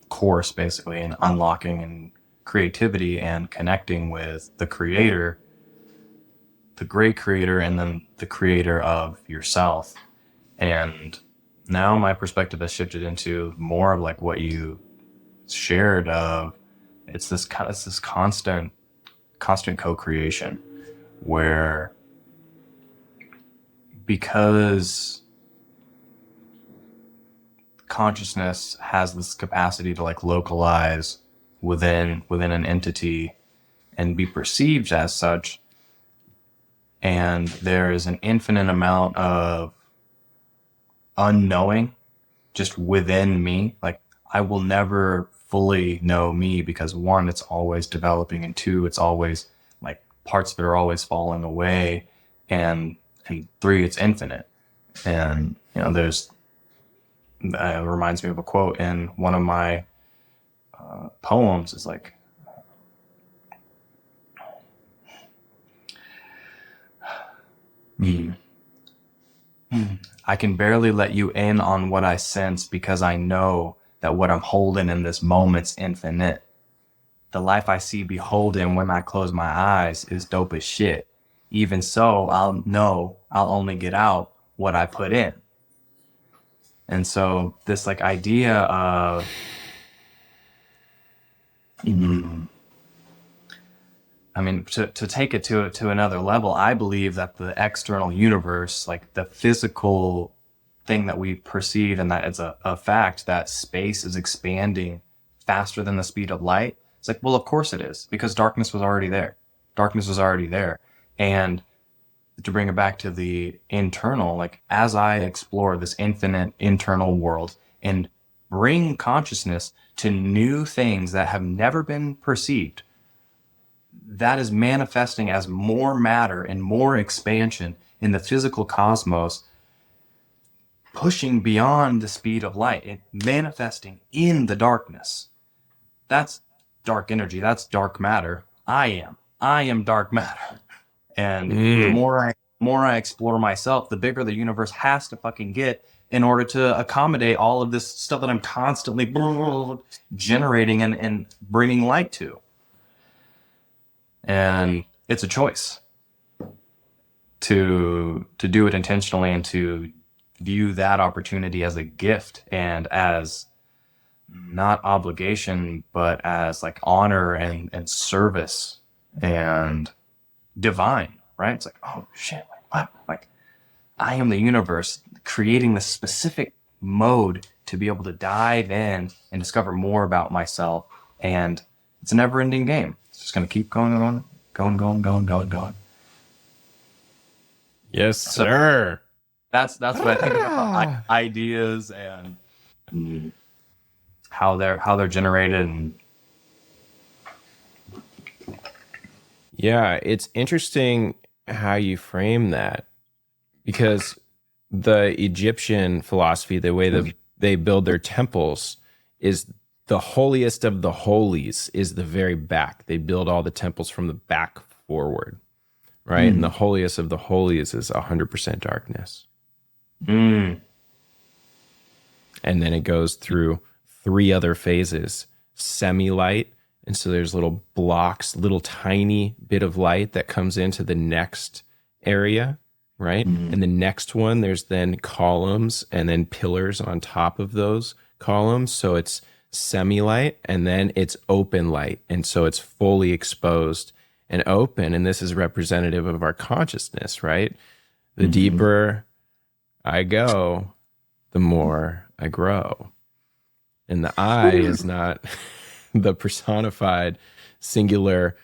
course basically in unlocking and creativity and connecting with the creator, the great creator, and then the creator of yourself. And now my perspective has shifted into more of like what you shared of it's this constant co-creation where, because consciousness has this capacity to like localize within an entity and be perceived as such, and there is an infinite amount of unknowing just within me. Like I will never fully know me because one, it's always developing, and two, it's always like parts of it are always falling away, and three, it's infinite. And there's it reminds me of a quote in one of my poems. Is like, I can barely let you in on what I sense because I know that what I'm holding in this moment's infinite. The life I see beholden when I close my eyes is dope as shit. Even so, I'll know I'll only get out what I put in. And so this like idea of I mean, to take it to another level, I believe that the external universe, like the physical thing that we perceive, and that it's a fact that space is expanding faster than the speed of light. It's like, well, of course it is, because darkness was already there. Darkness was already there. And to bring it back to the internal, like as I explore this infinite internal world and bring consciousness to new things that have never been perceived, that is manifesting as more matter and more expansion in the physical cosmos, pushing beyond the speed of light and manifesting in the darkness. That's dark energy. That's dark matter. I am dark matter. And the more I explore myself, the bigger the universe has to fucking get in order to accommodate all of this stuff that I'm constantly generating and bringing light to. And it's a choice to do it intentionally and to view that opportunity as a gift and as not obligation, but as like honor and service and divine, right? It's like, oh shit, like what? Like I am the universe creating this specific mode to be able to dive in and discover more about myself. And it's a never ending game. It's just going to keep going. Yes, sir. That's what I think about ideas and how they're generated. And Yeah, it's interesting how you frame that, because the Egyptian philosophy, the way that they build their temples, is the holiest of the holies is the very back. They build all the temples from the back forward, right? And the holiest of the holies is 100% darkness. And then it goes through 3 other phases: semi-light. And so there's little blocks, little tiny bit of light that comes into the next area, right? And the next one, there's then columns and then pillars on top of those columns. So it's semi-light, and then it's open light. And so it's fully exposed and open. And this is representative of our consciousness, right? The deeper I go, the more I grow. And the I is not the personified singular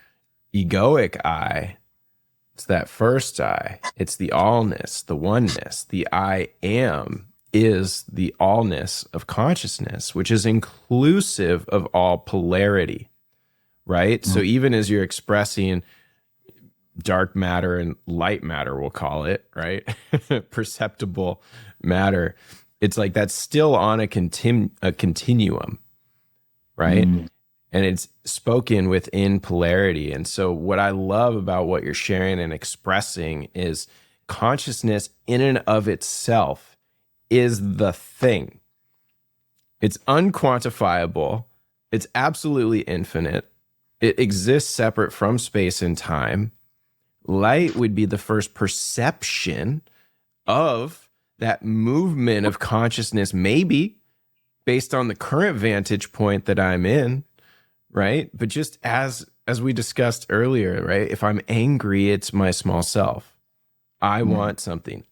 egoic I. It's that first I. It's the allness, the oneness. The I am is the allness of consciousness, which is inclusive of all polarity, right? So even as you're expressing dark matter and light matter, we'll call it, right? Perceptible matter. It's like that's still on a continuum, right? And it's spoken within polarity. And so what I love about what you're sharing and expressing is consciousness in and of itself is the thing. It's unquantifiable. It's absolutely infinite. It exists separate from space and time. Light would be the first perception of that movement of consciousness, maybe based on the current vantage point that I'm in, right? But just as we discussed earlier, right? If I'm angry, it's my small self. I want something.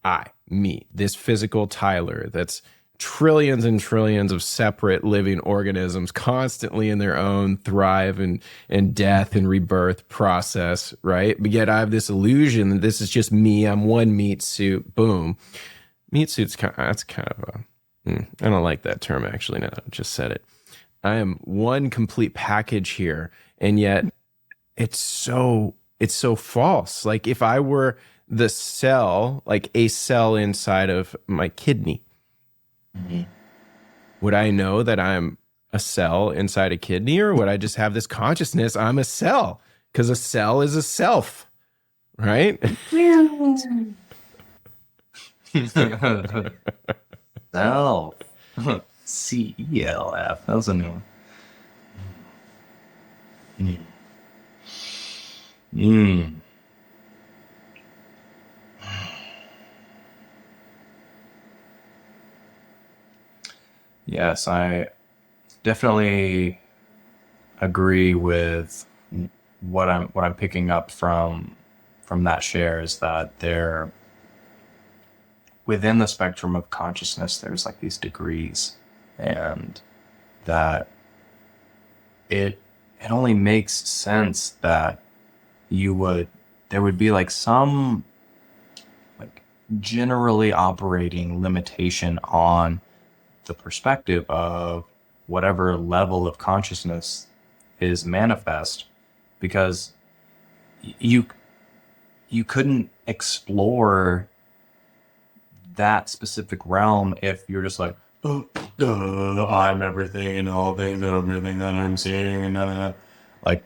Me, this physical Tyler that's trillions and trillions of separate living organisms constantly in their own thrive and death and rebirth process, right? But yet I have this illusion that this is just me. I'm one meat suit. Boom. Meat suit's that's kind of a, I don't like that term actually. No, I just said it. I am one complete package here. And yet it's so false. Like if I were the cell, like a cell inside of my kidney, would I know that I'm a cell inside a kidney, or would I just have this consciousness I'm a cell? Because a cell is a self, right? Self. CELF. That was a new one. Mm. Yes, I definitely agree with what I'm picking up from that share is that there within the spectrum of consciousness there's like these degrees, and that it only makes sense that you would there would be like some like generally operating limitation on the perspective of whatever level of consciousness is manifest, because you you couldn't explore that specific realm if you're just like, oh, I'm everything and all things and everything that I'm seeing and like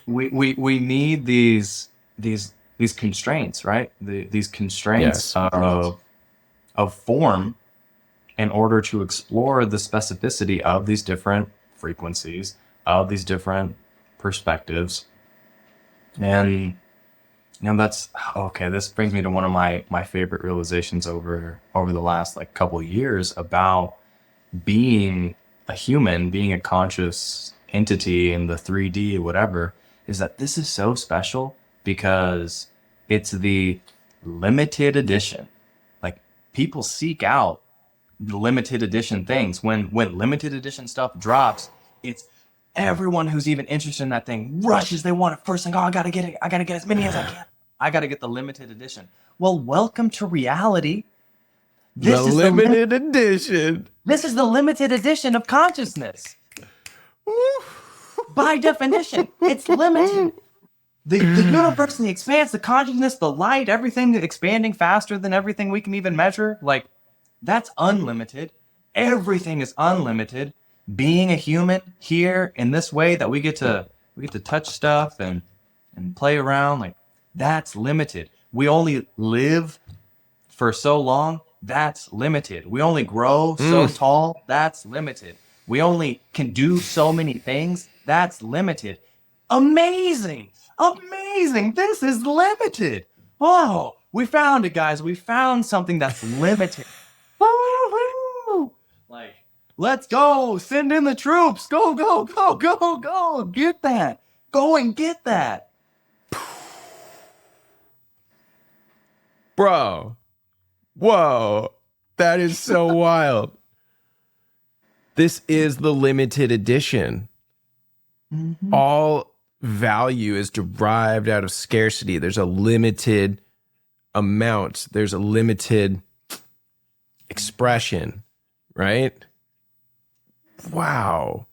we need these constraints, right? These constraints Yes. of form in order to explore the specificity of these different frequencies, of these different perspectives. And that's okay. This brings me to one of my favorite realizations over the last like couple of years about being a human, being a conscious entity in the 3D, whatever, is that this is so special because it's the limited edition. Like people seek out the limited edition things. When limited edition stuff drops, it's everyone who's even interested in that thing rushes. They want it first thing. Oh, I gotta get it. I gotta get as many as I can. I gotta get the limited edition. Well, welcome to reality. The limited edition. This is the limited edition of consciousness. By definition, it's limited. The universe and the expanse, the consciousness, the light, everything expanding faster than everything we can even measure, like that's unlimited. Everything is unlimited. Being a human here in this way that we get to touch stuff and play around, like that's limited. We only live for so long, that's limited. We only grow so tall, that's limited. We only can do so many things, that's limited. Amazing! Amazing! This is limited! Oh, we found it, guys. We found something that's limited. Woo-hoo! Like, let's go! Send in the troops! Go, go, go, go, go! Get that! Go and get that! Bro. Whoa. That is so wild. This is the limited edition. Mm-hmm. All value is derived out of scarcity. There's a limited amount. There's a limited expression, right? Wow.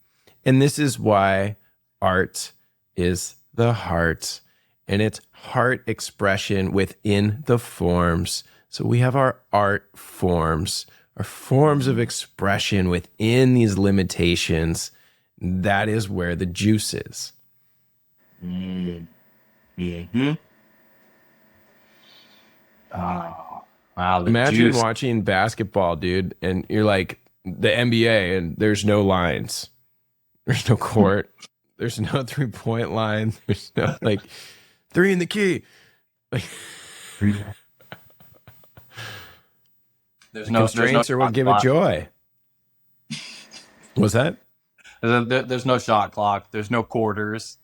And this is why art is the heart, and it's heart expression within the forms. So we have our art forms, our forms of expression within these limitations. That is where the juice is. Mm-hmm. Oh, wow. The Imagine juice. watching basketball, dude, and you're like the NBA, and there's no lines. There's no court. There's no 3-point line. There's no like 3 in the key. Like There's constraints are what give it joy. What's that? There's no shot clock. There's no quarters.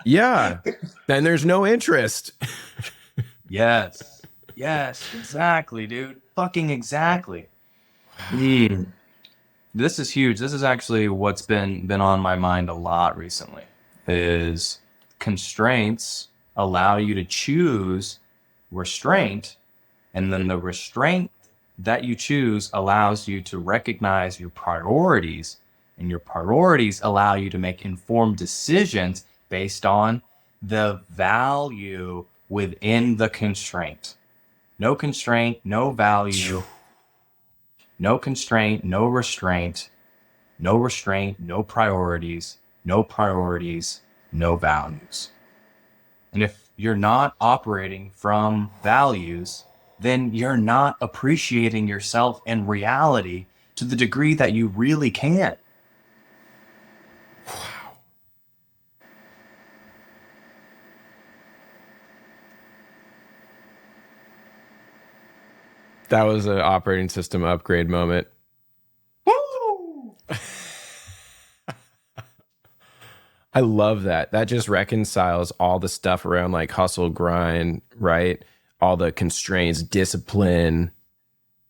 Yeah. And there's no interest. Yes. Yes, exactly, dude. Fucking exactly. Mm. This is huge. This is actually what's been on my mind a lot recently. Is constraints allow you to choose restraint, and then the restraint that you choose allows you to recognize your priorities, and your priorities allow you to make informed decisions based on the value within the constraint. No constraint, no value. No constraint, no restraint. No restraint, no priorities. No priorities, no values. And you're not operating from values, then you're not appreciating yourself in reality to the degree that you really can. That was an operating system upgrade moment. Woo! I love that. That just reconciles all the stuff around like hustle, grind, right? All the constraints, discipline.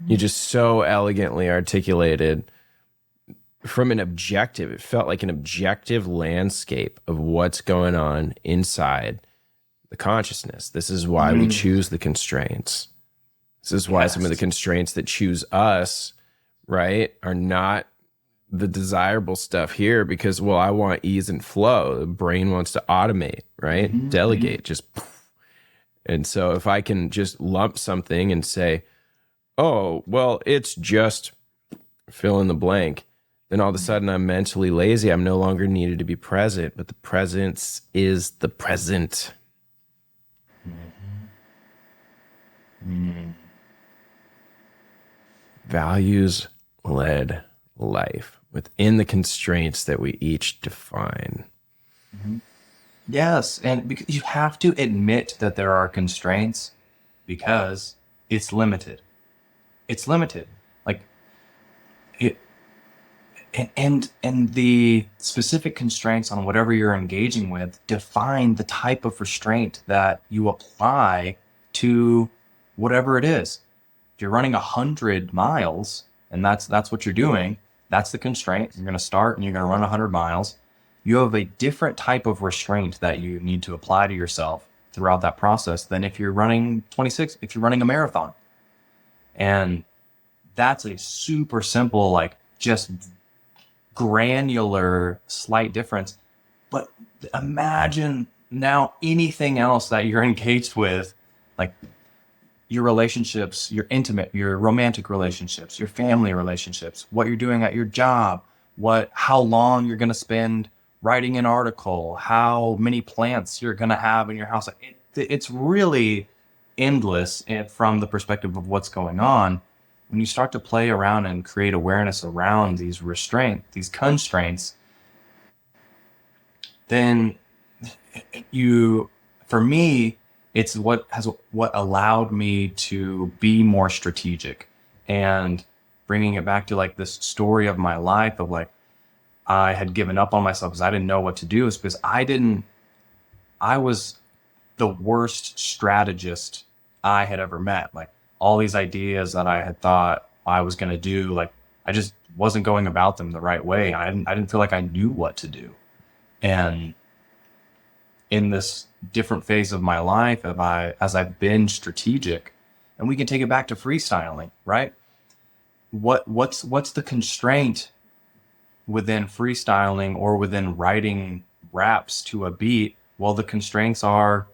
You just so elegantly articulated from an objective. It felt like an objective landscape of what's going on inside the consciousness. This is why we choose the constraints. This is why some of the constraints that choose us, right, are not the desirable stuff here because, well, I want ease and flow. The brain wants to automate, right? Delegate, just poof. And so if I can just lump something and say, oh, well, it's just fill in the blank, then all of a sudden I'm mentally lazy. I'm no longer needed to be present, but the presence is the present. Values-led life within the constraints that we each define. Yes, and because you have to admit that there are constraints because it's limited. It's limited. Like it and the specific constraints on whatever you're engaging with define the type of restraint that you apply to whatever it is. If you're running 100 miles and that's what you're doing, that's the constraint. You're going to start and you're going to run 100 miles. You have a different type of restraint that you need to apply to yourself throughout that process than if you're running 26, if you're running a marathon. And that's a super simple, like just granular slight difference. But imagine now anything else that you're engaged with, like your relationships, your intimate, your romantic relationships, your family relationships, what you're doing at your job, how long you're going to spend writing an article, how many plants you're going to have in your house. It's really endless from the perspective of what's going on. When you start to play around and create awareness around these constraints, then for me, it's what allowed me to be more strategic. And bringing it back to like this story of my life of like, I had given up on myself because I didn't know what to do. It's because I was the worst strategist I had ever met. Like all these ideas that I had thought I was going to do, like I just wasn't going about them the right way. I didn't feel like I knew what to do. And in this different phase of my life, as I've been strategic, and we can take it back to freestyling, right? What's the constraint within freestyling or within writing raps to a beat? Well, the constraints are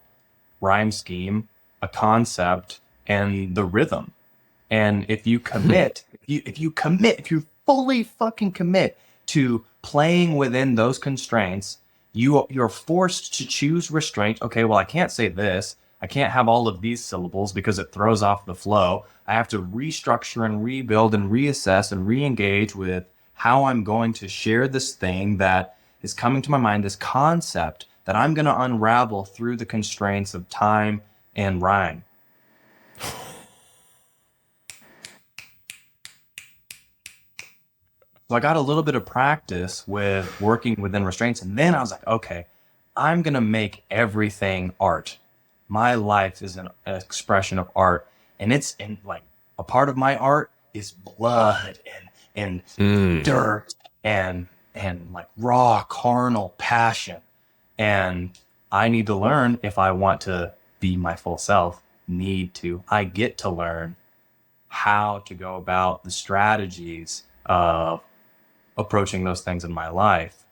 rhyme scheme, a concept, and the rhythm. And if you commit, if you fully fucking commit to playing within those constraints, you're forced to choose restraint. Okay, well, I can't say this. I can't have all of these syllables because it throws off the flow. I have to restructure and rebuild and reassess and re-engage with how I'm going to share this thing that is coming to my mind, this concept that I'm going to unravel through the constraints of time and rhyme. So I got a little bit of practice with working within restraints. And then I was like, okay, I'm going to make everything art. My life is an expression of art. And it's in like a part of my art is blood and dirt and like raw carnal passion. And I need to learn, if I want to be my full self, I get to learn how to go about the strategies of approaching those things in my life.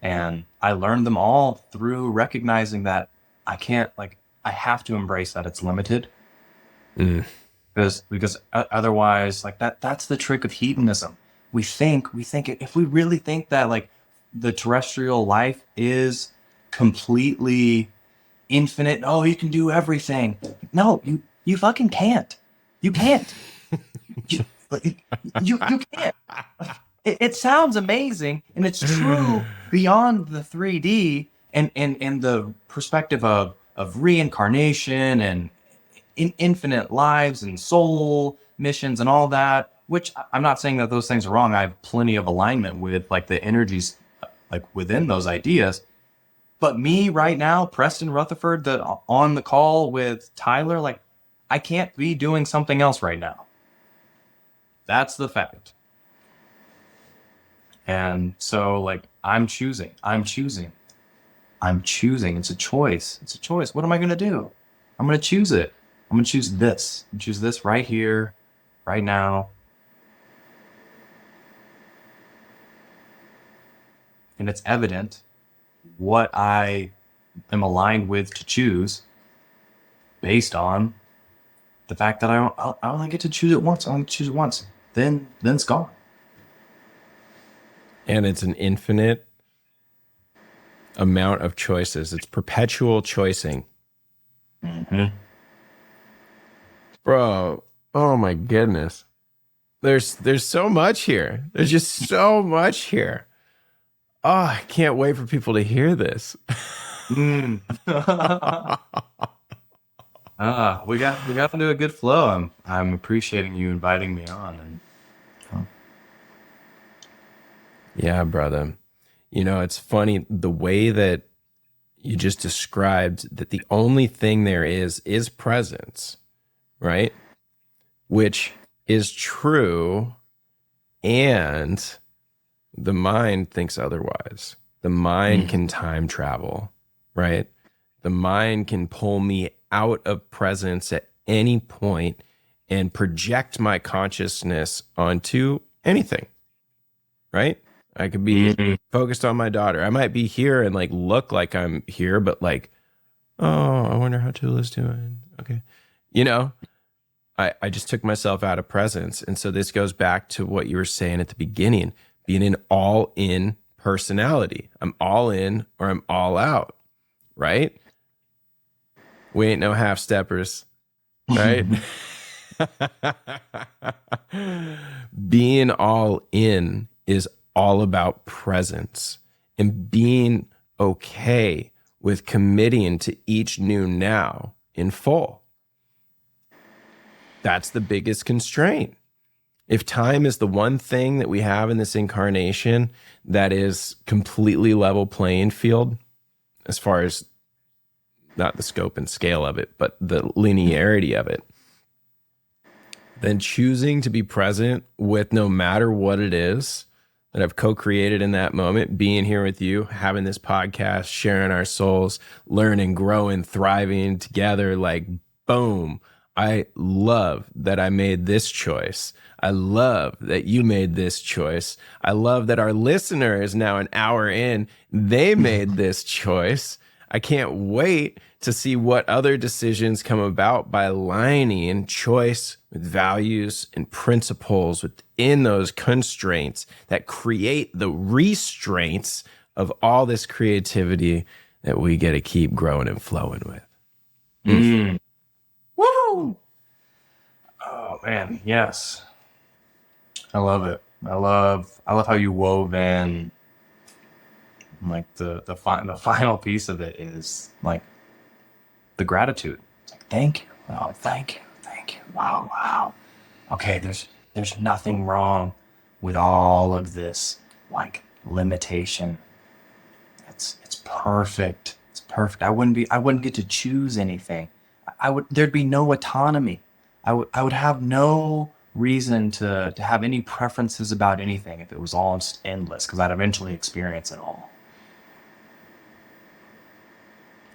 And I learned them all through recognizing that I have to embrace that it's limited. Because otherwise, like that's the trick of hedonism. We think if we really think that like the terrestrial life is completely infinite. Oh, you can do everything. No, you fucking can't. You can't. You, you can't. It sounds amazing, and it's true beyond the 3D and the perspective of reincarnation and infinite lives and soul missions and all that. Which I'm not saying that those things are wrong. I have plenty of alignment with like the energies like within those ideas. But me right now, Preston Rutherford, on the call with Tyler, like I can't be doing something else right now. That's the fact. And so like I'm choosing. It's a choice. What am I going to do? I'm going to choose it. I'm going to choose this. Choose this right here, right now. And it's evident what I am aligned with to choose based on the fact that I only get to choose it once. I only choose it once. Then it's gone. And it's an infinite amount of choices. It's perpetual choicing. Mm-hmm. Bro, oh my goodness. There's so much here. There's just so much here. Oh, I can't wait for people to hear this. We got to do a good flow. I'm appreciating you inviting me on. Yeah, brother. You know, it's funny the way that you just described that the only thing there is presence, right? Which is true, and the mind thinks otherwise. The mind can time travel, right? The mind can pull me out of presence at any point and project my consciousness onto anything, right? I could be focused on my daughter. I might be here and like look like I'm here, but like, oh, I wonder how Tula's doing. Okay. You know, I just took myself out of presence. And so this goes back to what you were saying at the beginning, being an all in personality. I'm all in or I'm all out, right? We ain't no half steppers, right? Being all in is all about presence and being okay with committing to each new now in full. That's the biggest constraint. If time is the one thing that we have in this incarnation that is completely level playing field, as far as not the scope and scale of it, but the linearity of it, then choosing to be present with no matter what it is that I've co-created in that moment, being here with you, having this podcast, sharing our souls, learning, growing, thriving together, like boom. I love that I made this choice. I love that you made this choice. I love that our listener is now an hour in. They made this choice. I can't wait to see what other decisions come about by aligning choice with values and principles within those constraints that create the restraints of all this creativity that we get to keep growing and flowing with. Woo! Oh man, yes. I love it. I love how you wove in like the final piece of it is like the gratitude. It's like thank you. Oh, thank you. Wow. Okay, there's nothing wrong with all of this like limitation. It's perfect. It's perfect. I wouldn't get to choose anything. There'd be no autonomy. I would have no reason to have any preferences about anything if it was all just endless, because I'd eventually experience it all.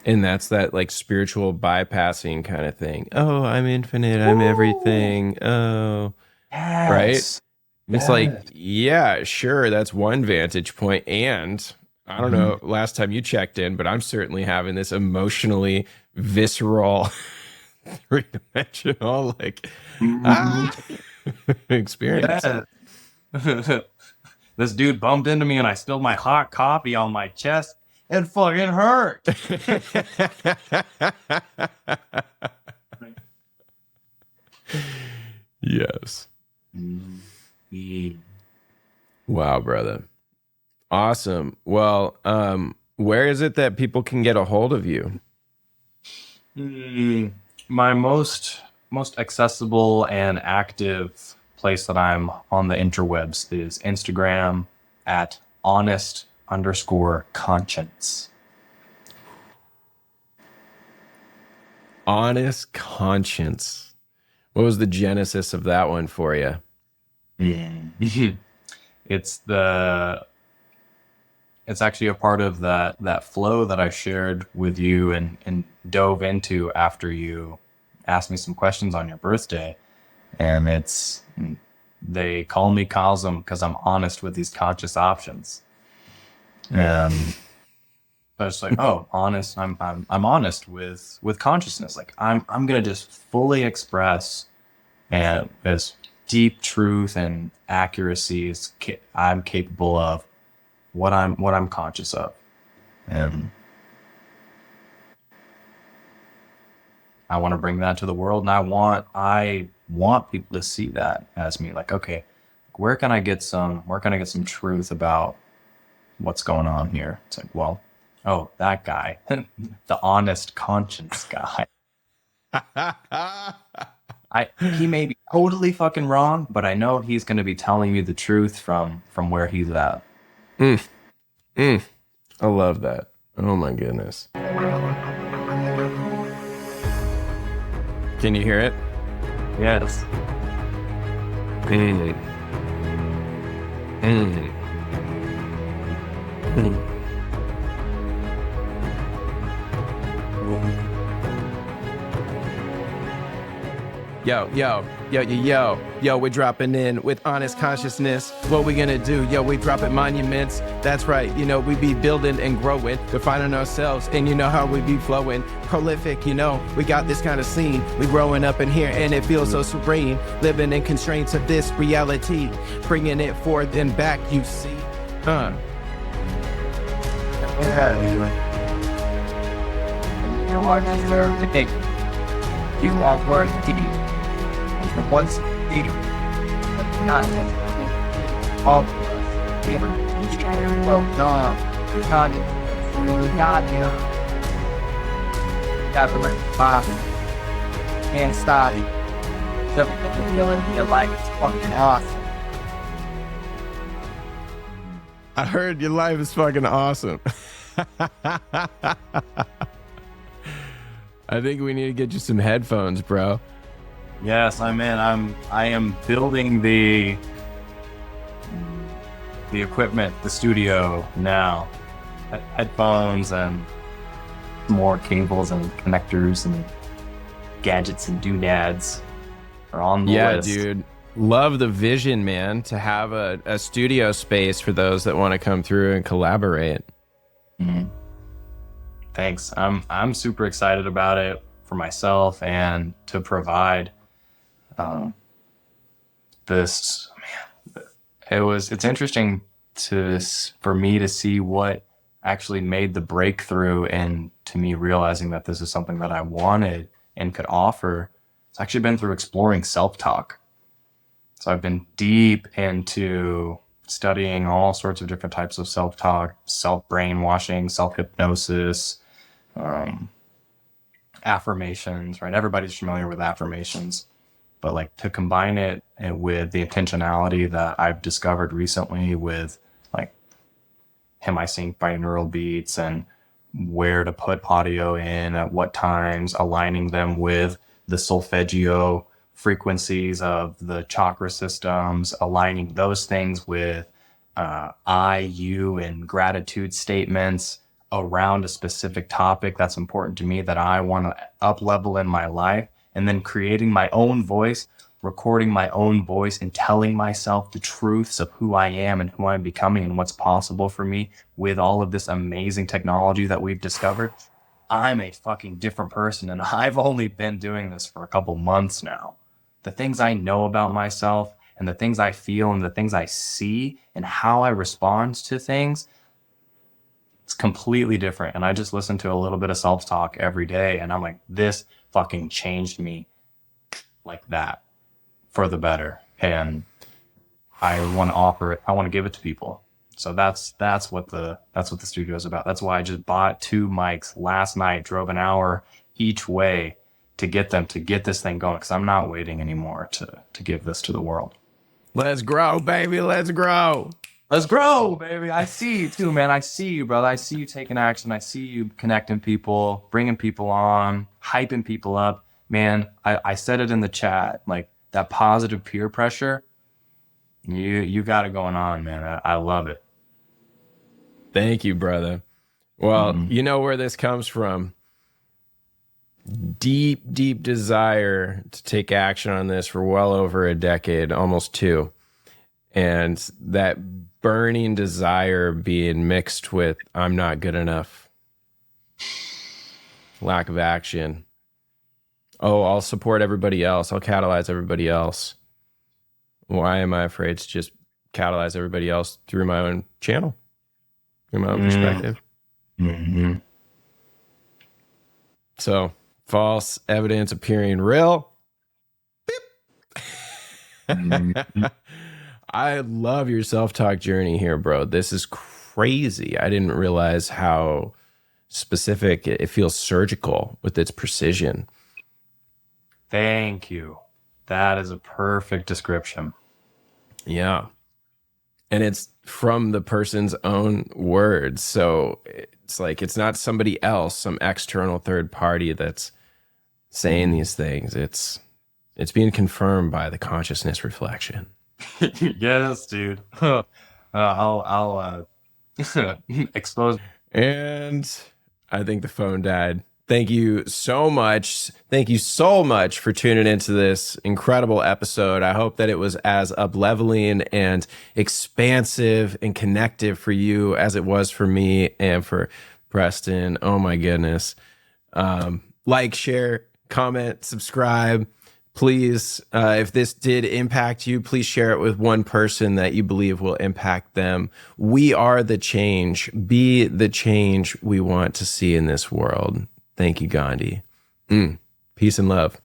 And that's that like spiritual bypassing kind of thing. Oh, I'm infinite. I'm everything. Oh, Yes. right. It's Yes. like, yeah, sure. That's one vantage point. And I don't know, last time you checked in, but I'm certainly having this emotionally visceral, three-dimensional like experience. Yes. This dude bumped into me and I spilled my hot coffee on my chest. It fucking hurt. Yes. Wow, brother. Awesome. Well, where is it that people can get a hold of you? My most accessible and active place that I'm on the interwebs is Instagram at honest_conscience. Honest Conscience. What was the genesis of that one for you? It's actually a part of that flow that I shared with you and dove into after you asked me some questions on your birthday. And they call me Khosim because I'm honest with these conscious options. And I was like, oh, honest. I'm honest with consciousness. Like I'm gonna just fully express and as deep truth and accuracy as I'm capable of what I'm conscious of. And I want to bring that to the world, and I want people to see that as me. Like, okay, where can I get some truth about what's going on here? It's like, well, oh, that guy, the honest conscience guy. He may be totally fucking wrong, but I know he's going to be telling me the truth from where he's at. I love that. Oh my goodness. Can you hear it? Yes. Yo, we're dropping in with honest consciousness. What we gonna do? Yo, we dropping monuments. That's right, we be building and growing, defining ourselves, and you know how we be flowing. Prolific, we got this kind of scene. We growing up in here and it feels so serene. Living in constraints of this reality, bringing it forth and back, you see. You are deserved to take. You are worthy. Once deep, not all of us. Well, no, God, government, Bob, can't stop. The feeling your life is fucking awesome. I heard your life is fucking awesome. I think we need to get you some headphones, bro. Yes, I'm in. I am building the equipment, the studio now. Headphones and more cables and connectors and gadgets and doodads are on the list. Yeah, dude. Love the vision, man, to have a studio space for those that want to come through and collaborate. Mm-hmm. Thanks. I'm super excited about it for myself and to provide this. Man, it's interesting for me to see what actually made the breakthrough, and to me realizing that this is something that I wanted and could offer. It's actually been through exploring self-talk. So I've been deep into studying all sorts of different types of self-talk, self-brainwashing, self-hypnosis, affirmations, right? Everybody's familiar with affirmations, but like to combine it with the intentionality that I've discovered recently with like hemi-sync binaural beats and where to put audio in at what times, aligning them with the solfeggio frequencies of the chakra systems, aligning those things with I, you, and gratitude statements around a specific topic that's important to me that I want to up level in my life, and then creating my own voice, recording my own voice, and telling myself the truths of who I am and who I'm becoming and what's possible for me with all of this amazing technology that we've discovered. I'm a fucking different person, and I've only been doing this for a couple months now. The things I know about myself and the things I feel and the things I see and how I respond to things, it's completely different. And I just listen to a little bit of self-talk every day. And I'm like, this fucking changed me like that for the better. And I want to offer it. I want to give it to people. So that's what the studio is about. That's why I just bought 2 mics last night, drove an hour each way to get this thing going. Cause I'm not waiting anymore to give this to the world. Let's grow, baby. Let's grow. Let's grow, baby. I see you too, man. I see you, brother. I see you taking action. I see you connecting people, bringing people on, hyping people up. Man, I said it in the chat, like that positive peer pressure. You got it going on, man. I love it. Thank you, brother. Well, you know where this comes from. Deep, deep desire to take action on this for well over a decade, almost 2. And that burning desire being mixed with I'm not good enough, lack of action. Oh, I'll support everybody else. I'll catalyze everybody else. Why am I afraid to just catalyze everybody else through my own channel, through my own perspective? Mm-hmm. So, false evidence appearing real. I love your self-talk journey here, bro. This is crazy. I didn't realize how specific it feels, surgical with its precision. Thank you. That is a perfect description. Yeah. And it's from the person's own words. So it's like, it's not somebody else, some external third party that's saying these things. It's being confirmed by the consciousness reflection. Yes, dude. I'll expose. And I think the phone died. Thank you so much. Thank you so much for tuning into this incredible episode. I hope that it was as up-leveling and expansive and connective for you as it was for me and for Preston. Oh my goodness. Like, share, comment, subscribe. Please, if this did impact you, please share it with one person that you believe will impact them. We are the change. Be the change we want to see in this world. Thank you, Gandhi. Peace and love.